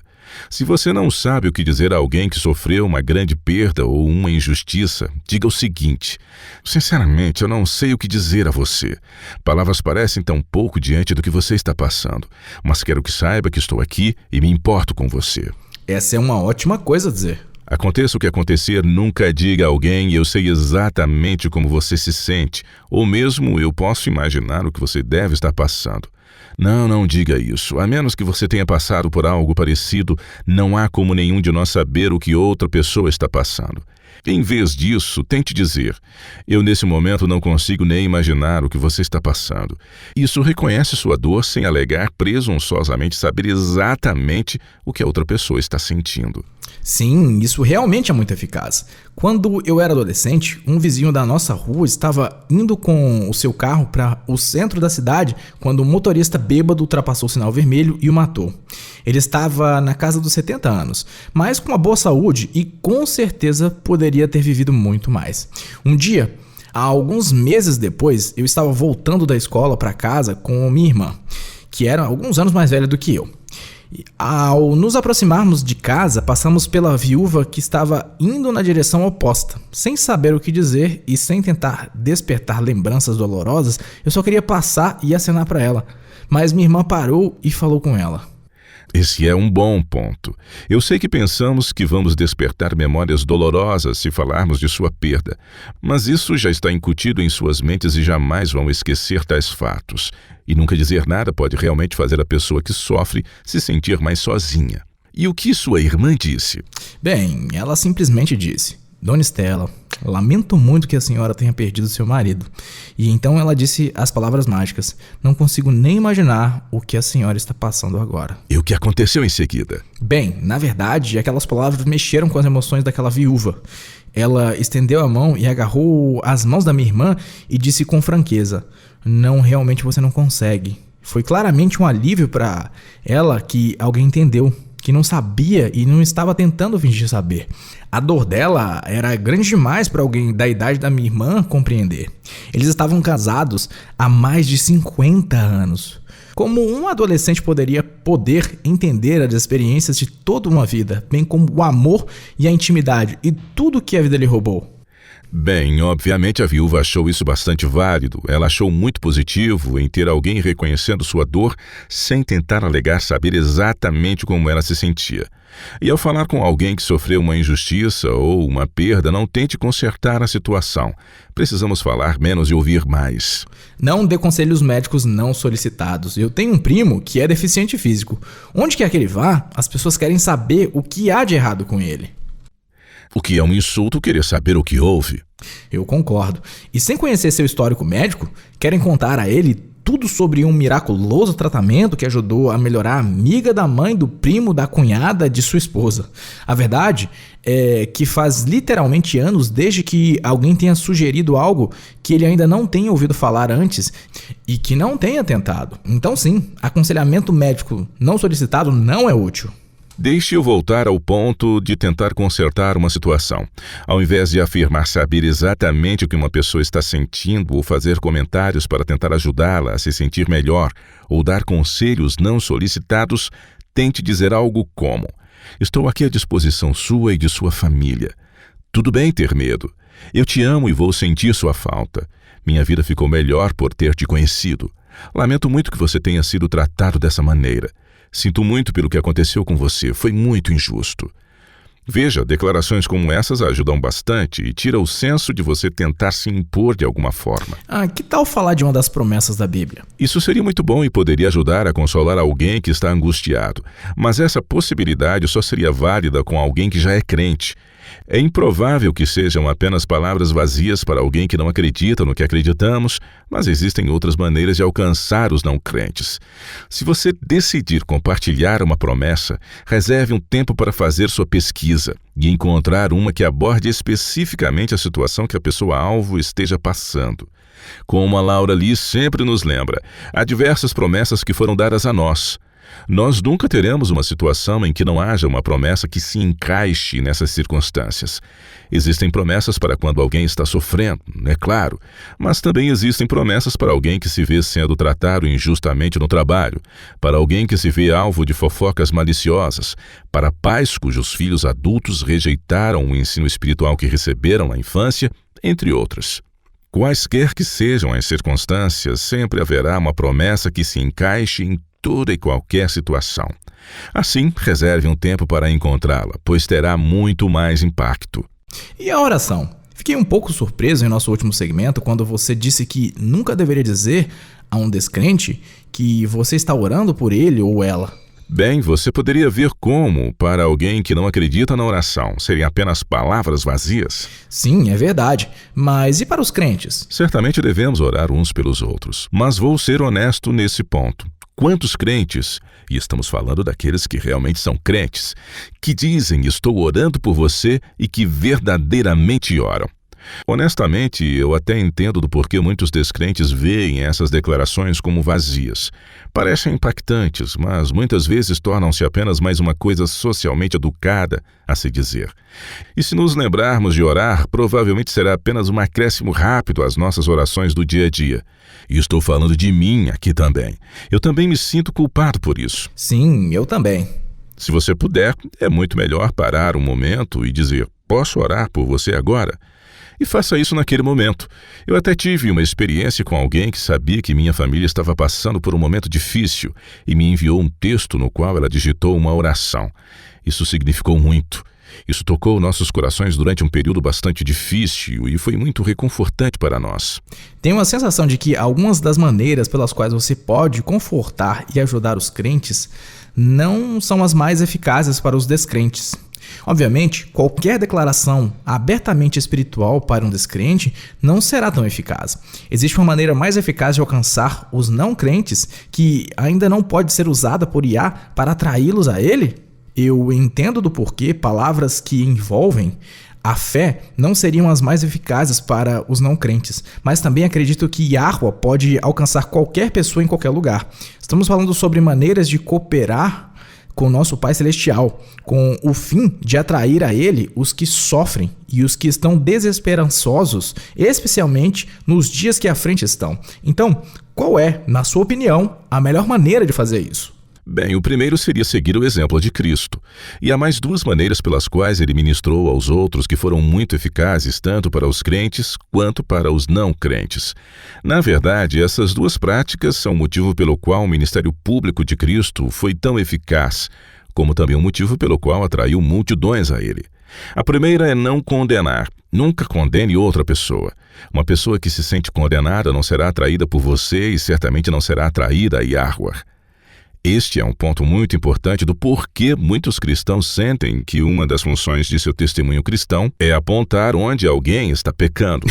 Se você não sabe o que dizer a alguém que sofreu uma grande perda ou uma injustiça, diga o seguinte: sinceramente, eu não sei o que dizer a você. Palavras parecem tão pouco diante do que você está passando, mas quero que saiba que estou aqui e me importo com você. Essa é uma ótima coisa a dizer. Aconteça o que acontecer, nunca diga a alguém: eu sei exatamente como você se sente, ou mesmo eu posso imaginar o que você deve estar passando. Não diga isso. A menos que você tenha passado por algo parecido, não há como nenhum de nós saber o que outra pessoa está passando. Em vez disso, tente dizer: eu nesse momento não consigo nem imaginar o que você está passando. Isso reconhece sua dor sem alegar presunçosamente saber exatamente o que a outra pessoa está sentindo. Sim, isso realmente é muito eficaz. Quando eu era adolescente, um vizinho da nossa rua estava indo com o seu carro para o centro da cidade quando um motorista bêbado ultrapassou o sinal vermelho e o matou. Ele estava na casa dos 70 anos, mas com uma boa saúde e com certeza poderia ter vivido muito mais. Um dia, há alguns meses depois, eu estava voltando da escola para casa com minha irmã, que era alguns anos mais velha do que eu. Ao nos aproximarmos de casa, passamos pela viúva que estava indo na direção oposta. Sem saber o que dizer e sem tentar despertar lembranças dolorosas, eu só queria passar e acenar para ela. Mas minha irmã parou e falou com ela. Esse é um bom ponto. Eu sei que pensamos que vamos despertar memórias dolorosas se falarmos de sua perda, mas isso já está incutido em suas mentes e jamais vão esquecer tais fatos. E nunca dizer nada pode realmente fazer a pessoa que sofre se sentir mais sozinha. E o que sua irmã disse? Bem, ela simplesmente disse: Dona Estela, lamento muito que a senhora tenha perdido seu marido. E então ela disse as palavras mágicas: não consigo nem imaginar o que a senhora está passando agora. E o que aconteceu em seguida? Bem, na verdade, aquelas palavras mexeram com as emoções daquela viúva. Ela estendeu a mão e agarrou as mãos da minha irmã e disse com franqueza: não, realmente você não consegue. Foi claramente um alívio para ela que alguém entendeu, que não sabia e não estava tentando fingir saber. A dor dela era grande demais para alguém da idade da minha irmã compreender. Eles estavam casados há mais de 50 anos. Como um adolescente poderia entender as experiências de toda uma vida, bem como o amor e a intimidade e tudo que a vida lhe roubou? Bem, obviamente a viúva achou isso bastante válido. Ela achou muito positivo em ter alguém reconhecendo sua dor sem tentar alegar saber exatamente como ela se sentia. E ao falar com alguém que sofreu uma injustiça ou uma perda, não tente consertar a situação. Precisamos falar menos e ouvir mais. Não dê conselhos médicos não solicitados. Eu tenho um primo que é deficiente físico. Onde quer que ele vá, as pessoas querem saber o que há de errado com ele. O que é um insulto querer saber o que houve. Eu concordo. E sem conhecer seu histórico médico, querem contar a ele tudo sobre um miraculoso tratamento que ajudou a melhorar a amiga da mãe, do primo, da cunhada, de sua esposa. A verdade é que faz literalmente anos desde que alguém tenha sugerido algo que ele ainda não tenha ouvido falar antes e que não tenha tentado. Então sim, aconselhamento médico não solicitado não é útil. Deixe-o voltar ao ponto de tentar consertar uma situação. Ao invés de afirmar saber exatamente o que uma pessoa está sentindo ou fazer comentários para tentar ajudá-la a se sentir melhor ou dar conselhos não solicitados, tente dizer algo como: estou aqui à disposição sua e de sua família. Tudo bem ter medo. Eu te amo e vou sentir sua falta. Minha vida ficou melhor por ter te conhecido. Lamento muito que você tenha sido tratado dessa maneira. Sinto muito pelo que aconteceu com você, foi muito injusto. Veja, declarações como essas ajudam bastante e tira o senso de você tentar se impor de alguma forma. Que tal falar de uma das promessas da Bíblia? Isso seria muito bom e poderia ajudar a consolar alguém que está angustiado. Mas essa possibilidade só seria válida com alguém que já é crente. É improvável que sejam apenas palavras vazias para alguém que não acredita no que acreditamos, mas existem outras maneiras de alcançar os não crentes. Se você decidir compartilhar uma promessa, reserve um tempo para fazer sua pesquisa e encontrar uma que aborde especificamente a situação que a pessoa-alvo esteja passando. Como a Laura Lee sempre nos lembra, há diversas promessas que foram dadas a nós. Nós nunca teremos uma situação em que não haja uma promessa que se encaixe nessas circunstâncias. Existem promessas para quando alguém está sofrendo, é claro, mas também existem promessas para alguém que se vê sendo tratado injustamente no trabalho, para alguém que se vê alvo de fofocas maliciosas, para pais cujos filhos adultos rejeitaram o ensino espiritual que receberam na infância, entre outras. Quaisquer que sejam as circunstâncias, sempre haverá uma promessa que se encaixe em toda e qualquer situação. Assim, reserve um tempo para encontrá-la, pois terá muito mais impacto. E a oração? Fiquei um pouco surpreso em nosso último segmento quando você disse que nunca deveria dizer a um descrente que você está orando por ele ou ela. Bem, você poderia ver como, para alguém que não acredita na oração, seriam apenas palavras vazias? Sim, é verdade. Mas e para os crentes? Certamente devemos orar uns pelos outros, mas vou ser honesto nesse ponto. Quantos crentes, e estamos falando daqueles que realmente são crentes, que dizem estou orando por você e que verdadeiramente oram? Honestamente, eu até entendo do porquê muitos descrentes veem essas declarações como vazias. Parecem impactantes, mas muitas vezes tornam-se apenas mais uma coisa socialmente educada a se dizer. E se nos lembrarmos de orar, provavelmente será apenas um acréscimo rápido às nossas orações do dia a dia. E estou falando de mim aqui também. Eu também me sinto culpado por isso. Sim, eu também. Se você puder, é muito melhor parar um momento e dizer, posso orar por você agora? E faça isso naquele momento. Eu até tive uma experiência com alguém que sabia que minha família estava passando por um momento difícil e me enviou um texto no qual ela digitou uma oração. Isso significou muito. Isso tocou nossos corações durante um período bastante difícil e foi muito reconfortante para nós. Tenho a sensação de que algumas das maneiras pelas quais você pode confortar e ajudar os crentes não são as mais eficazes para os descrentes. Obviamente, qualquer declaração abertamente espiritual para um descrente não será tão eficaz. Existe uma maneira mais eficaz de alcançar os não crentes que ainda não pode ser usada por IA para atraí-los a ele? Eu entendo do porquê palavras que envolvem a fé não seriam as mais eficazes para os não crentes, mas também acredito que Yahweh pode alcançar qualquer pessoa em qualquer lugar. Estamos falando sobre maneiras de cooperar com nosso Pai Celestial, com o fim de atrair a Ele os que sofrem e os que estão desesperançosos, especialmente nos dias que à frente estão. Então, qual é, na sua opinião, a melhor maneira de fazer isso? Bem, o primeiro seria seguir o exemplo de Cristo. E há mais duas maneiras pelas quais ele ministrou aos outros que foram muito eficazes tanto para os crentes quanto para os não crentes. Na verdade, essas duas práticas são o motivo pelo qual o ministério público de Cristo foi tão eficaz, como também o motivo pelo qual atraiu multidões a ele. A primeira é não condenar. Nunca condene outra pessoa. Uma pessoa que se sente condenada não será atraída por você e certamente não será atraída a Yahweh. Este é um ponto muito importante do porquê muitos cristãos sentem que uma das funções de seu testemunho cristão é apontar onde alguém está pecando.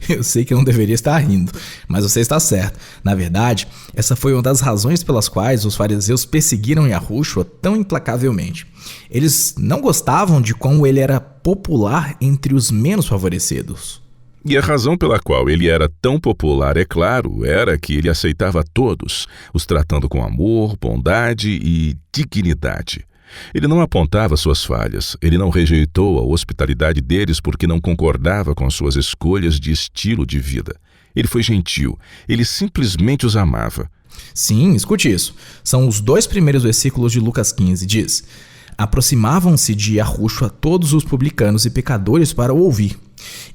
Eu sei que eu não deveria estar rindo, mas você está certo. Na verdade, essa foi uma das razões pelas quais os fariseus perseguiram Yahushua tão implacavelmente. Eles não gostavam de como ele era popular entre os menos favorecidos. E a razão pela qual ele era tão popular, é claro, era que ele aceitava todos, os tratando com amor, bondade e dignidade. Ele não apontava suas falhas, ele não rejeitou a hospitalidade deles porque não concordava com suas escolhas de estilo de vida. Ele foi gentil, ele simplesmente os amava. Sim, escute isso. São os 2 primeiros versículos de Lucas 15, diz: aproximavam-se de Yahushua todos os publicanos e pecadores para o ouvir.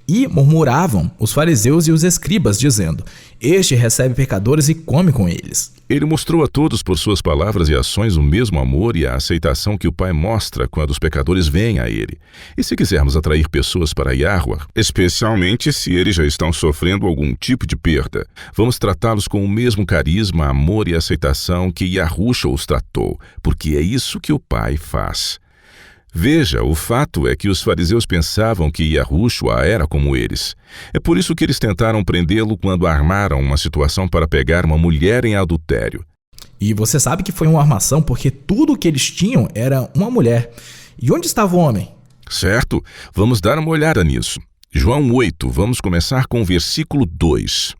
E murmuravam os fariseus e os escribas, dizendo: este recebe pecadores e come com eles. Ele mostrou a todos por suas palavras e ações o mesmo amor e a aceitação que o Pai mostra quando os pecadores vêm a Ele. E se quisermos atrair pessoas para Yahweh, especialmente se eles já estão sofrendo algum tipo de perda, vamos tratá-los com o mesmo carisma, amor e aceitação que Yahushua os tratou, porque é isso que o Pai faz. Veja, o fato é que os fariseus pensavam que Yahushua era como eles. É por isso que eles tentaram prendê-lo quando armaram uma situação para pegar uma mulher em adultério. E você sabe que foi uma armação porque tudo o que eles tinham era uma mulher. E onde estava o homem? Certo, vamos dar uma olhada nisso. João 8, vamos começar com o versículo 2.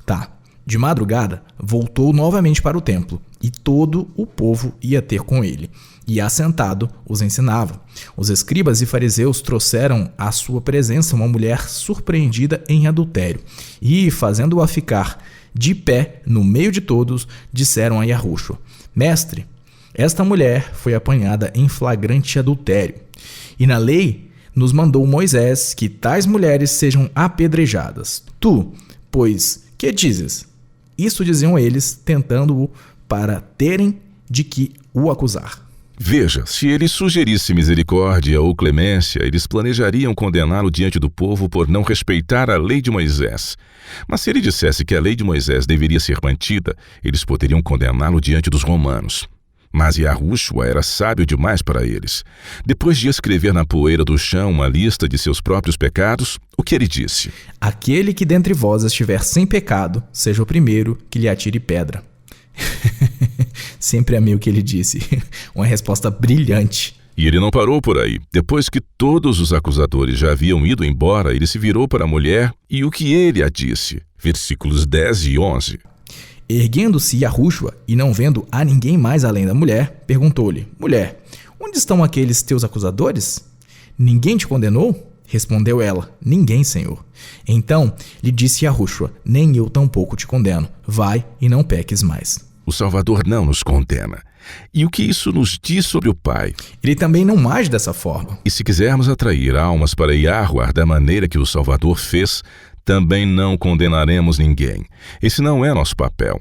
Tá. De madrugada, voltou novamente para o templo, e todo o povo ia ter com ele. E assentado, os ensinava. Os escribas e fariseus trouxeram à sua presença uma mulher surpreendida em adultério. E, fazendo-a ficar de pé no meio de todos, disseram a Yahushua: Mestre, esta mulher foi apanhada em flagrante adultério. E na lei nos mandou Moisés que tais mulheres sejam apedrejadas. Tu, pois, que dizes? Isso diziam eles, tentando-o para terem de que o acusar. Veja, se ele sugerisse misericórdia ou clemência, eles planejariam condená-lo diante do povo por não respeitar a lei de Moisés. Mas se ele dissesse que a lei de Moisés deveria ser mantida, eles poderiam condená-lo diante dos romanos. Mas Yahushua era sábio demais para eles. Depois de escrever na poeira do chão uma lista de seus próprios pecados, o que ele disse? Aquele que dentre vós estiver sem pecado, seja o primeiro que lhe atire pedra. Sempre amei o que ele disse. Uma resposta brilhante. E ele não parou por aí. Depois que todos os acusadores já haviam ido embora, ele se virou para a mulher e o que ele a disse? Versículos 10 e 11. Erguendo-se Yahushua e não vendo a ninguém mais além da mulher, perguntou-lhe: Mulher, onde estão aqueles teus acusadores? Ninguém te condenou? Respondeu ela: Ninguém, Senhor. Então lhe disse Yahushua: Nem eu tampouco te condeno. Vai e não peques mais. O Salvador não nos condena. E o que isso nos diz sobre o Pai? Ele também não age dessa forma. E se quisermos atrair almas para Yahuwah da maneira que o Salvador fez, também não condenaremos ninguém. Esse não é nosso papel.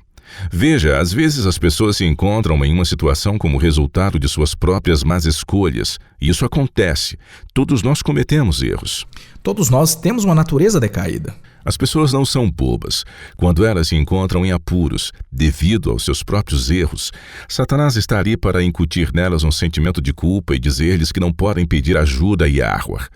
Veja, às vezes as pessoas se encontram em uma situação como resultado de suas próprias más escolhas. E isso acontece. Todos nós cometemos erros. Todos nós temos uma natureza decaída. As pessoas não são bobas. Quando elas se encontram em apuros, devido aos seus próprios erros, Satanás está ali para incutir nelas um sentimento de culpa e dizer-lhes que não podem pedir ajuda a Yahuwah.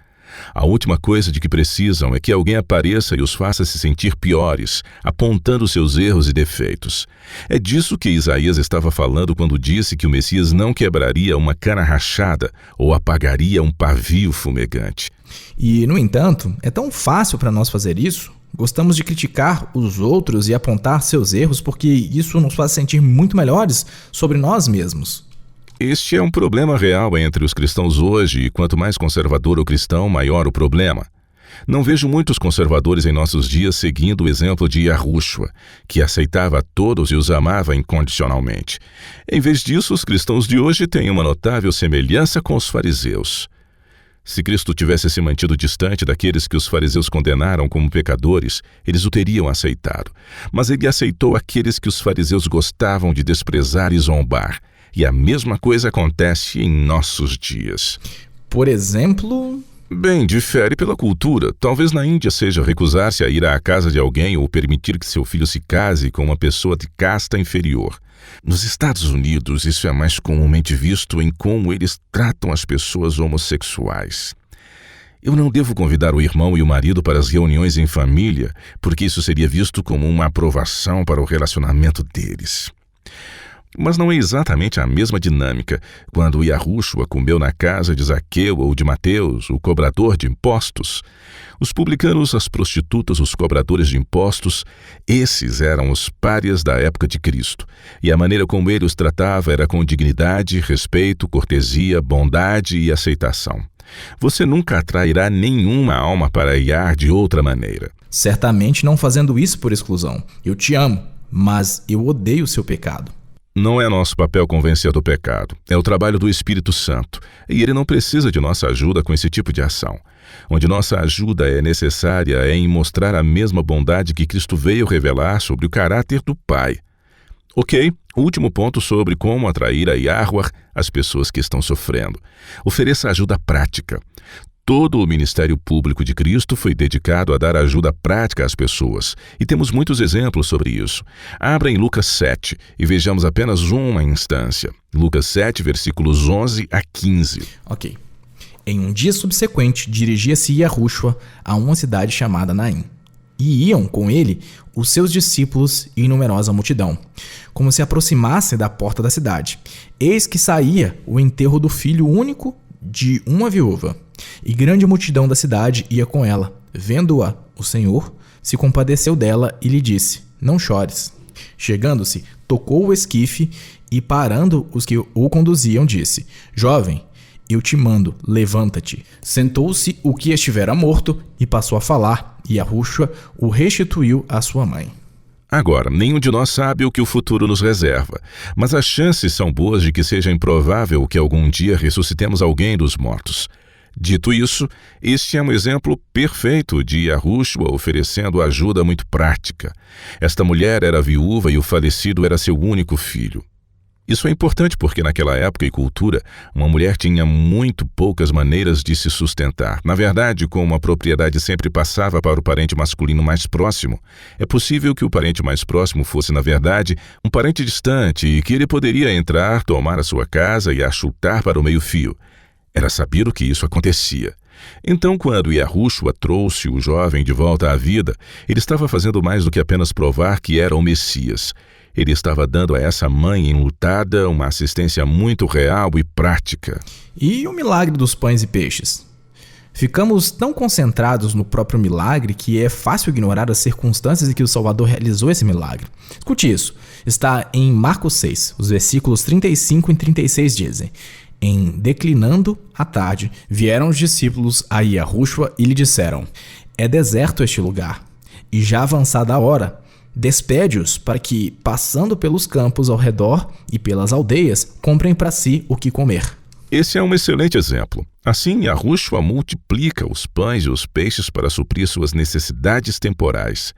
A última coisa de que precisam é que alguém apareça e os faça se sentir piores, apontando seus erros e defeitos. É disso que Isaías estava falando quando disse que o Messias não quebraria uma cana rachada ou apagaria um pavio fumegante. E, no entanto, é tão fácil para nós fazer isso. Gostamos de criticar os outros e apontar seus erros porque isso nos faz sentir muito melhores sobre nós mesmos. Este é um problema real entre os cristãos hoje e quanto mais conservador o cristão, maior o problema. Não vejo muitos conservadores em nossos dias seguindo o exemplo de Yahushua, que aceitava a todos e os amava incondicionalmente. Em vez disso, os cristãos de hoje têm uma notável semelhança com os fariseus. Se Cristo tivesse se mantido distante daqueles que os fariseus condenaram como pecadores, eles o teriam aceitado. Mas ele aceitou aqueles que os fariseus gostavam de desprezar e zombar. E a mesma coisa acontece em nossos dias. Por exemplo... Bem, difere pela cultura. Talvez na Índia seja recusar-se a ir à casa de alguém ou permitir que seu filho se case com uma pessoa de casta inferior. Nos Estados Unidos, isso é mais comumente visto em como eles tratam as pessoas homossexuais. Eu não devo convidar o irmão e o marido para as reuniões em família, porque isso seria visto como uma aprovação para o relacionamento deles. Mas não é exatamente a mesma dinâmica quando Yahushua comeu na casa de Zaqueu ou de Mateus, o cobrador de impostos. Os publicanos, as prostitutas, os cobradores de impostos, esses eram os párias da época de Cristo. E a maneira como ele os tratava era com dignidade, respeito, cortesia, bondade e aceitação. Você nunca atrairá nenhuma alma para Yah de outra maneira. Certamente não fazendo isso por exclusão. Eu te amo, mas eu odeio o seu pecado. Não é nosso papel convencer do pecado. É o trabalho do Espírito Santo. E ele não precisa de nossa ajuda com esse tipo de ação. Onde nossa ajuda é necessária é em mostrar a mesma bondade que Cristo veio revelar sobre o caráter do Pai. Ok, último ponto sobre como atrair a Yahuwah as pessoas que estão sofrendo. Ofereça ajuda prática. Todo o ministério público de Cristo foi dedicado a dar ajuda prática às pessoas. E temos muitos exemplos sobre isso. Abra em Lucas 7 e vejamos apenas uma instância. Lucas 7, versículos 11 a 15. Ok. Em um dia subsequente, dirigia-se Yahushua a uma cidade chamada Naim. E iam com ele os seus discípulos e numerosa multidão. Como se aproximassem da porta da cidade, eis que saía o enterro do filho único de uma viúva. E grande multidão da cidade ia com ela. Vendo-a, o Senhor se compadeceu dela e lhe disse: não chores. Chegando-se, tocou o esquife e, parando os que o conduziam, disse: jovem, eu te mando, levanta-te. Sentou-se o que estivera morto e passou a falar, e Yahushua o restituiu à sua mãe. Agora, nenhum de nós sabe o que o futuro nos reserva, mas as chances são boas de que seja improvável que algum dia ressuscitemos alguém dos mortos. Dito isso, este é um exemplo perfeito de Yahushua oferecendo ajuda muito prática. Esta mulher era viúva e o falecido era seu único filho. Isso é importante porque naquela época e cultura, uma mulher tinha muito poucas maneiras de se sustentar. Na verdade, como a propriedade sempre passava para o parente masculino mais próximo, é possível que o parente mais próximo fosse, na verdade, um parente distante e que ele poderia entrar, tomar a sua casa e a chutar para o meio-fio. Era sabido que isso acontecia. Então, quando Yahushua trouxe o jovem de volta à vida, ele estava fazendo mais do que apenas provar que era o Messias. Ele estava dando a essa mãe enlutada uma assistência muito real e prática. E o milagre dos pães e peixes? Ficamos tão concentrados no próprio milagre que é fácil ignorar as circunstâncias em que o Salvador realizou esse milagre. Escute isso. Está em Marcos 6, os versículos 35 e 36 dizem: em declinando a tarde, vieram os discípulos a Yahushua e lhe disseram: é deserto este lugar, e já avançada a hora, despede-os para que, passando pelos campos ao redor e pelas aldeias, comprem para si o que comer. Esse é um excelente exemplo. Assim, Yahushua multiplica os pães e os peixes para suprir suas necessidades temporais.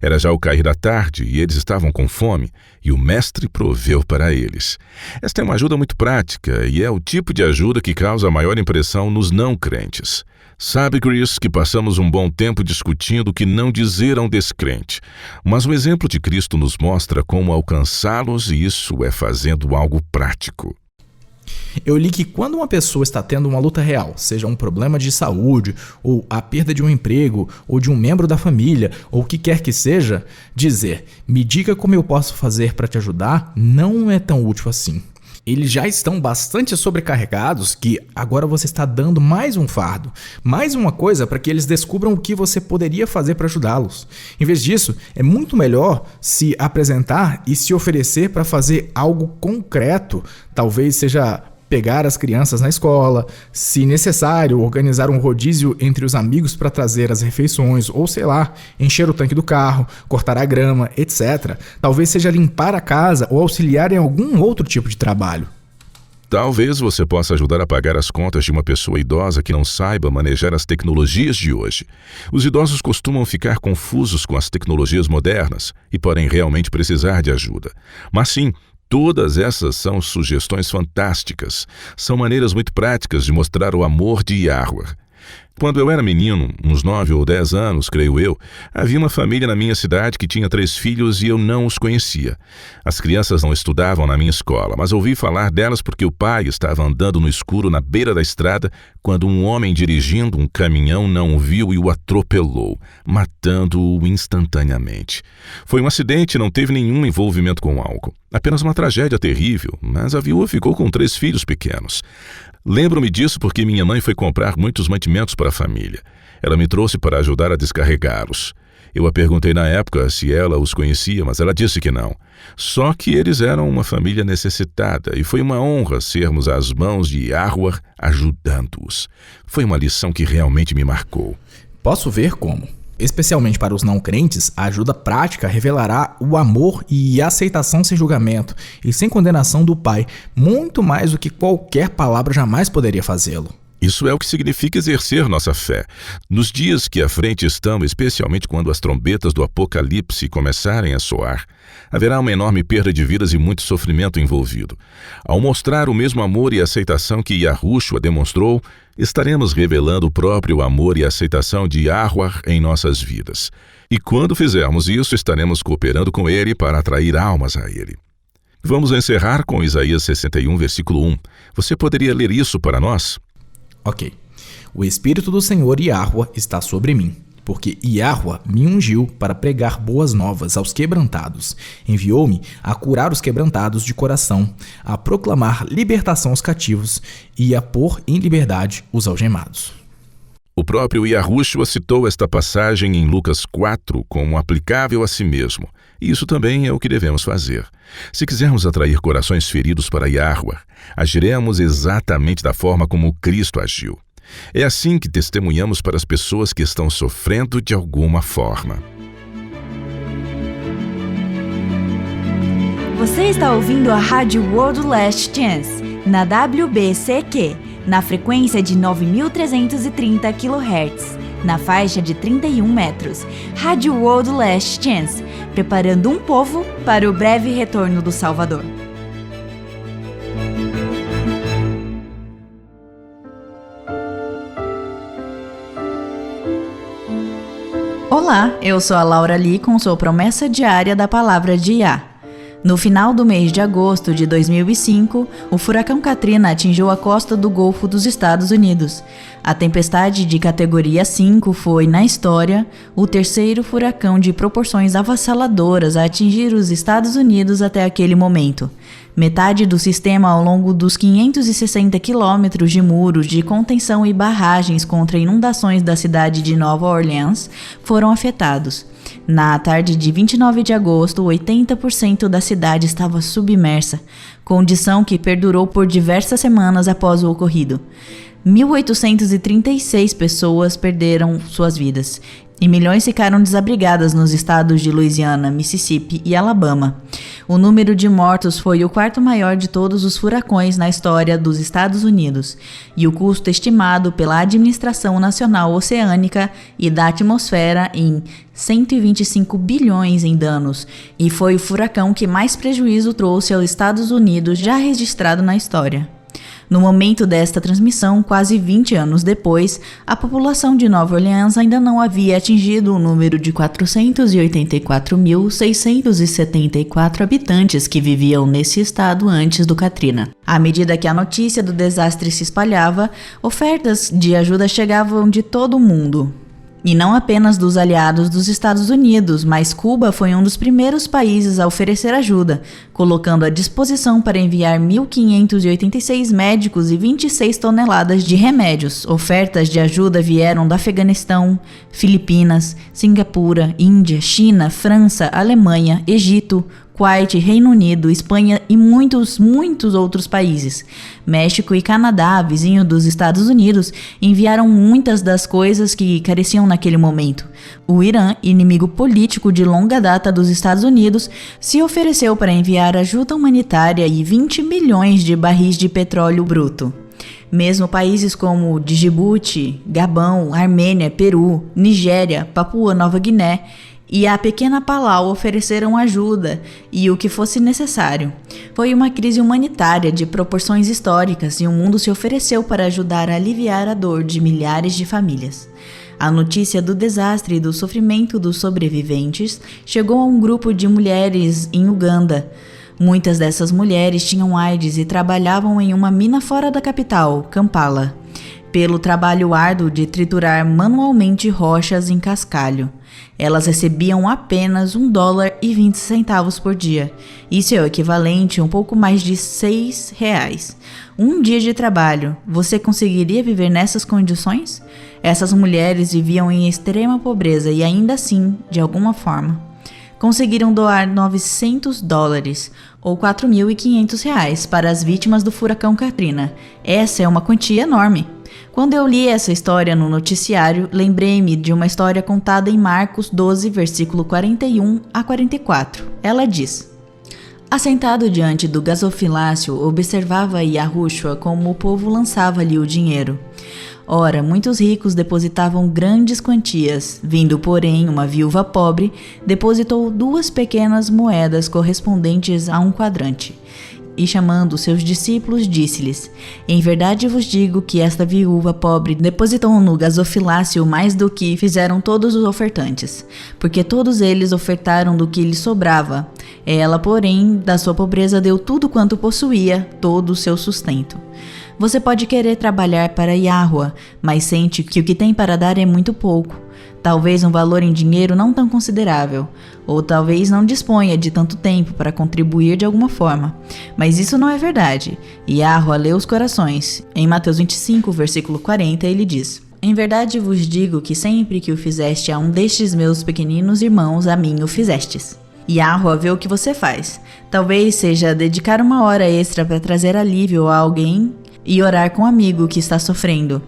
Era já o cair da tarde e eles estavam com fome, e o mestre proveu para eles. Esta é uma ajuda muito prática e é o tipo de ajuda que causa a maior impressão nos não crentes. Sabe, Chris, que passamos um bom tempo discutindo o que não dizer a um descrente. Mas o exemplo de Cristo nos mostra como alcançá-los, e isso é fazendo algo prático. Eu li que quando uma pessoa está tendo uma luta real, seja um problema de saúde, ou a perda de um emprego, ou de um membro da família, ou o que quer que seja, dizer: me diga como eu posso fazer para te ajudar, não é tão útil assim. Eles já estão bastante sobrecarregados que agora você está dando mais um fardo, mais uma coisa para que eles descubram o que você poderia fazer para ajudá-los. Em vez disso, é muito melhor se apresentar e se oferecer para fazer algo concreto. Talvez seja pegar as crianças na escola, se necessário, organizar um rodízio entre os amigos para trazer as refeições, ou sei lá, encher o tanque do carro, cortar a grama, etc. Talvez seja limpar a casa ou auxiliar em algum outro tipo de trabalho. Talvez você possa ajudar a pagar as contas de uma pessoa idosa que não saiba manejar as tecnologias de hoje. Os idosos costumam ficar confusos com as tecnologias modernas e podem realmente precisar de ajuda. Mas sim, todas essas são sugestões fantásticas. São maneiras muito práticas de mostrar o amor de Yahuwah. Quando eu era menino, uns 9 ou 10 anos, creio eu, havia uma família na minha cidade que tinha 3 filhos e eu não os conhecia. As crianças não estudavam na minha escola, mas ouvi falar delas porque o pai estava andando no escuro na beira da estrada quando um homem dirigindo um caminhão não o viu e o atropelou, matando-o instantaneamente. Foi um acidente e não teve nenhum envolvimento com álcool. Apenas uma tragédia terrível, mas a viúva ficou com 3 filhos pequenos. Lembro-me disso porque minha mãe foi comprar muitos mantimentos para a família. Ela me trouxe para ajudar a descarregá-los. Eu a perguntei na época se ela os conhecia, mas ela disse que não. Só que eles eram uma família necessitada e foi uma honra sermos às mãos de Yahuwah ajudando-os. Foi uma lição que realmente me marcou. Posso ver como. Especialmente para os não crentes, a ajuda prática revelará o amor e a aceitação sem julgamento e sem condenação do Pai, muito mais do que qualquer palavra jamais poderia fazê-lo. Isso é o que significa exercer nossa fé. Nos dias que à frente estão, especialmente quando as trombetas do Apocalipse começarem a soar, haverá uma enorme perda de vidas e muito sofrimento envolvido. Ao mostrar o mesmo amor e aceitação que Yahushua demonstrou, estaremos revelando o próprio amor e aceitação de Yahuwah em nossas vidas. E quando fizermos isso, estaremos cooperando com Ele para atrair almas a Ele. Vamos encerrar com Isaías 61, versículo 1. Você poderia ler isso para nós? Ok. O Espírito do Senhor Yahweh está sobre mim, porque Yahweh me ungiu para pregar boas novas aos quebrantados. Enviou-me a curar os quebrantados de coração, a proclamar libertação aos cativos e a pôr em liberdade os algemados. O próprio Yahushua citou esta passagem em Lucas 4 como aplicável a si mesmo. E isso também é o que devemos fazer. Se quisermos atrair corações feridos para Yahweh, agiremos exatamente da forma como Cristo agiu. É assim que testemunhamos para as pessoas que estão sofrendo de alguma forma. Você está ouvindo a Rádio World Last Chance, na WBCQ, na frequência de 9.330 kHz, na faixa de 31 metros. Rádio World Last Chance, preparando um povo para o breve retorno do Salvador. Olá, eu sou a Laura Lee com sua promessa diária da Palavra de Yah. No final do mês de agosto de 2005, o furacão Katrina atingiu a costa do Golfo dos Estados Unidos. A tempestade de categoria 5 foi, na história, o terceiro furacão de proporções avassaladoras a atingir os Estados Unidos até aquele momento. Metade do sistema ao longo dos 560 quilômetros de muros de contenção e barragens contra inundações da cidade de Nova Orleans foram afetados. Na tarde de 29 de agosto, 80% da cidade estava submersa, condição que perdurou por diversas semanas após o ocorrido. 1.836 pessoas perderam suas vidas e milhões ficaram desabrigadas nos estados de Louisiana, Mississippi e Alabama. O número de mortos foi o quarto maior de todos os furacões na história dos Estados Unidos, e o custo estimado pela Administração Nacional Oceânica e da Atmosfera em 125 bilhões em danos, e foi o furacão que mais prejuízo trouxe aos Estados Unidos já registrado na história. No momento desta transmissão, quase 20 anos depois, a população de Nova Orleans ainda não havia atingido o número de 484.674 habitantes que viviam nesse estado antes do Katrina. À medida que a notícia do desastre se espalhava, ofertas de ajuda chegavam de todo o mundo. E não apenas dos aliados dos Estados Unidos, mas Cuba foi um dos primeiros países a oferecer ajuda, colocando à disposição para enviar 1.586 médicos e 26 toneladas de remédios. Ofertas de ajuda vieram do Afeganistão, Filipinas, Singapura, Índia, China, França, Alemanha, Egito, Kuwait, Reino Unido, Espanha e muitos outros países. México e Canadá, vizinho dos Estados Unidos, enviaram muitas das coisas que careciam naquele momento. O Irã, inimigo político de longa data dos Estados Unidos, se ofereceu para enviar ajuda humanitária e 20 milhões de barris de petróleo bruto. Mesmo países como Djibouti, Gabão, Armênia, Peru, Nigéria, Papua Nova Guiné e a pequena Palau ofereceram ajuda e o que fosse necessário. Foi uma crise humanitária de proporções históricas e o mundo se ofereceu para ajudar a aliviar a dor de milhares de famílias. A notícia do desastre e do sofrimento dos sobreviventes chegou a um grupo de mulheres em Uganda. Muitas dessas mulheres tinham AIDS e trabalhavam em uma mina fora da capital, Kampala, pelo trabalho árduo de triturar manualmente rochas em cascalho. Elas recebiam apenas $1,20 por dia. Isso é o equivalente a um pouco mais de R$6. Um dia de trabalho, você conseguiria viver nessas condições? Essas mulheres viviam em extrema pobreza e ainda assim, de alguma forma, conseguiram doar $900 ou R$4.500 para as vítimas do furacão Katrina. Essa é uma quantia enorme. Quando eu li essa história no noticiário, lembrei-me de uma história contada em Marcos 12, versículo 41 a 44. Ela diz: Assentado diante do gasofilácio, observava Yahushua como o povo lançava-lhe o dinheiro. Ora, muitos ricos depositavam grandes quantias. Vindo, porém, uma viúva pobre, depositou 2 pequenas moedas correspondentes a um quadrante. E chamando seus discípulos, disse-lhes: Em verdade vos digo que esta viúva pobre depositou no gasofilácio mais do que fizeram todos os ofertantes, porque todos eles ofertaram do que lhes sobrava. Ela, porém, da sua pobreza deu tudo quanto possuía, todo o seu sustento. Você pode querer trabalhar para Yahweh, mas sente que o que tem para dar é muito pouco. Talvez um valor em dinheiro não tão considerável, ou talvez não disponha de tanto tempo para contribuir de alguma forma. Mas isso não é verdade. Yahweh lê os corações. Em Mateus 25, versículo 40, ele diz: Em verdade vos digo que sempre que o fizeste a um destes meus pequeninos irmãos, a mim o fizestes. Yahweh vê o que você faz. Talvez seja dedicar uma hora extra para trazer alívio a alguém e orar com um amigo que está sofrendo.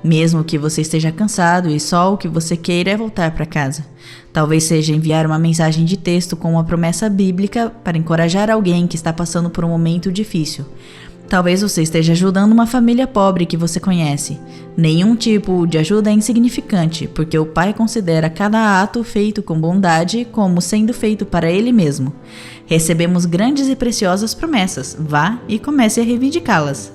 Mesmo que você esteja cansado e só o que você queira é voltar para casa. Talvez seja enviar uma mensagem de texto com uma promessa bíblica para encorajar alguém que está passando por um momento difícil. Talvez você esteja ajudando uma família pobre que você conhece. Nenhum tipo de ajuda é insignificante, porque o Pai considera cada ato feito com bondade como sendo feito para Ele mesmo. Recebemos grandes e preciosas promessas. Vá e comece a reivindicá-las.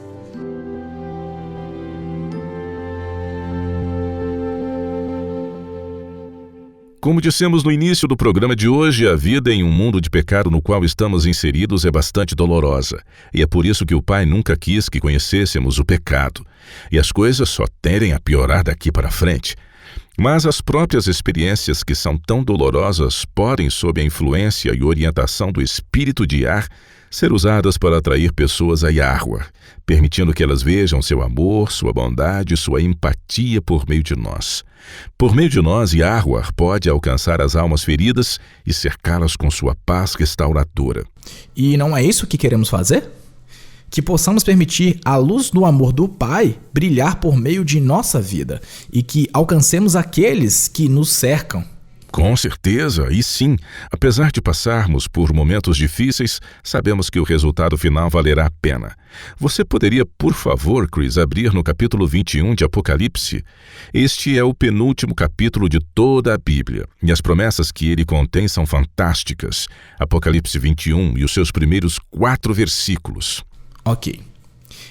Como dissemos no início do programa de hoje, a vida em um mundo de pecado no qual estamos inseridos é bastante dolorosa. E é por isso que o Pai nunca quis que conhecêssemos o pecado. E as coisas só tendem a piorar daqui para frente. Mas as próprias experiências que são tão dolorosas podem, sob a influência e orientação do espírito de Yah, ser usadas para atrair pessoas a Yahweh, permitindo que elas vejam seu amor, sua bondade, sua empatia por meio de nós. Por meio de nós, Yahweh pode alcançar as almas feridas e cercá-las com sua paz restauradora. E não é isso que queremos fazer? Que possamos permitir a luz do amor do Pai brilhar por meio de nossa vida e que alcancemos aqueles que nos cercam. Com certeza, e sim, apesar de passarmos por momentos difíceis, sabemos que o resultado final valerá a pena. Você poderia, por favor, Chris, abrir no capítulo 21 de Apocalipse? Este é o penúltimo capítulo de toda a Bíblia, e as promessas que ele contém são fantásticas. Apocalipse 21 e os seus primeiros 4 versículos. Ok.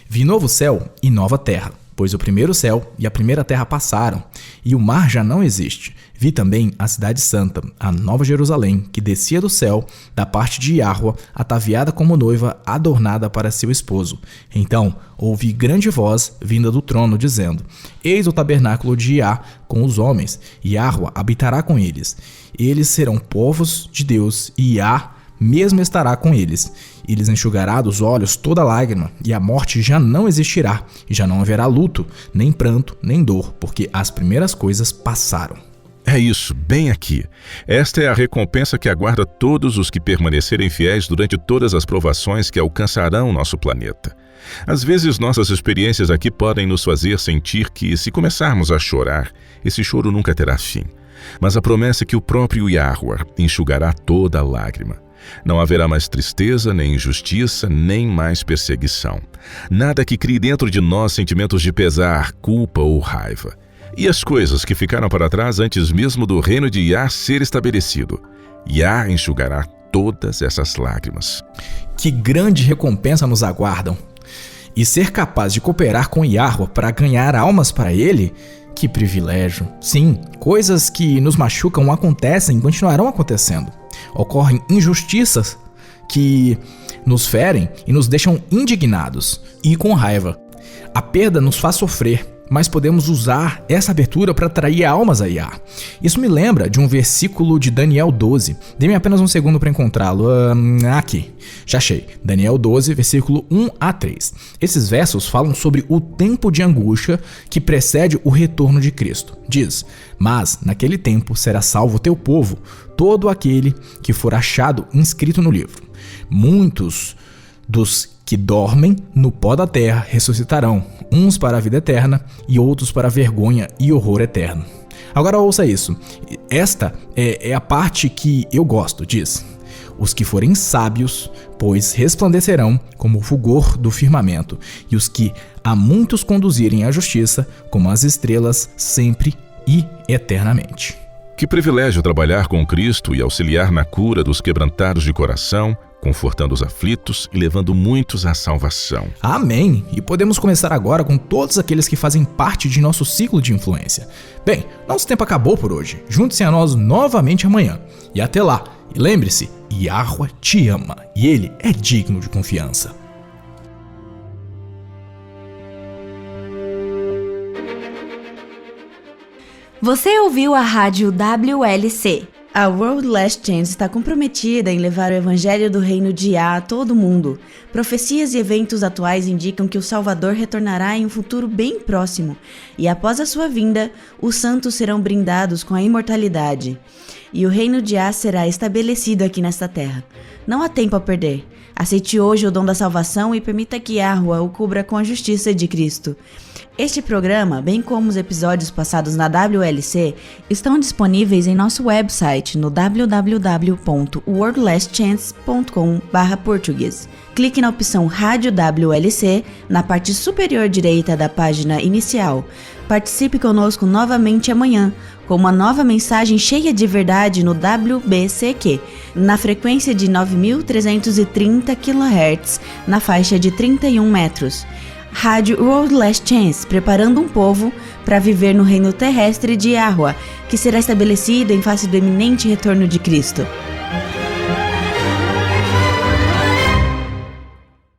Vi novo céu e nova terra, pois o primeiro céu e a primeira terra passaram, e o mar já não existe. Vi também a cidade santa, a nova Jerusalém, que descia do céu, da parte de Yahweh, ataviada como noiva, adornada para seu esposo. Então ouvi grande voz vinda do trono, dizendo: Eis o tabernáculo de Yah com os homens, e Yahweh habitará com eles. Eles serão povos de Deus, e Yah mesmo estará com eles. E lhes enxugará dos olhos toda lágrima, e a morte já não existirá, e já não haverá luto, nem pranto, nem dor, porque as primeiras coisas passaram. É isso, bem aqui. Esta é a recompensa que aguarda todos os que permanecerem fiéis durante todas as provações que alcançarão nosso planeta. Às vezes nossas experiências aqui podem nos fazer sentir que, se começarmos a chorar, esse choro nunca terá fim. Mas a promessa é que o próprio Yahweh enxugará toda a lágrima. Não haverá mais tristeza, nem injustiça, nem mais perseguição. Nada que crie dentro de nós sentimentos de pesar, culpa ou raiva. E as coisas que ficaram para trás antes mesmo do reino de Yah ser estabelecido. Yah enxugará todas essas lágrimas. Que grande recompensa nos aguardam! E ser capaz de cooperar com Yahweh para ganhar almas para ele? Que privilégio! Sim, coisas que nos machucam acontecem e continuarão acontecendo. Ocorrem injustiças que nos ferem e nos deixam indignados e com raiva. A perda nos faz sofrer, mas podemos usar essa abertura para atrair almas a Yah. Isso me lembra de um versículo de Daniel 12. Dê-me apenas um segundo para encontrá-lo. Aqui, já achei. Daniel 12, versículo 1 a 3. Esses versos falam sobre o tempo de angústia que precede o retorno de Cristo. Diz: Mas naquele tempo será salvo o teu povo, todo aquele que for achado inscrito no livro. Muitos dos que dormem no pó da terra ressuscitarão, uns para a vida eterna e outros para a vergonha e horror eterno. Agora ouça isso. Esta é a parte que eu gosto, diz: Os que forem sábios, pois resplandecerão como o fulgor do firmamento, e os que a muitos conduzirem à justiça, como as estrelas, sempre e eternamente. Que privilégio trabalhar com Cristo e auxiliar na cura dos quebrantados de coração, confortando os aflitos e levando muitos à salvação. Amém! E podemos começar agora com todos aqueles que fazem parte de nosso ciclo de influência. Bem, nosso tempo acabou por hoje. Junte-se a nós novamente amanhã. E até lá. E lembre-se, Yahweh te ama e ele é digno de confiança. Você ouviu a rádio WLC. A World Last Chance está comprometida em levar o evangelho do reino de Yah a todo mundo. Profecias e eventos atuais indicam que o Salvador retornará em um futuro bem próximo, e após a sua vinda, os santos serão brindados com a imortalidade, e o reino de Yah será estabelecido aqui nesta terra. Não há tempo a perder. Aceite hoje o dom da salvação e permita que Yahuwah o cubra com a justiça de Cristo. Este programa, bem como os episódios passados na WLC, estão disponíveis em nosso website no www.worldlastchance.com/português. Clique na opção Rádio WLC na parte superior direita da página inicial. Participe conosco novamente amanhã com uma nova mensagem cheia de verdade no WBCQ, na frequência de 9.330 kHz, na faixa de 31 metros. Rádio World Last Chance, preparando um povo para viver no reino terrestre de Yahuwah, que será estabelecido em face do eminente retorno de Cristo.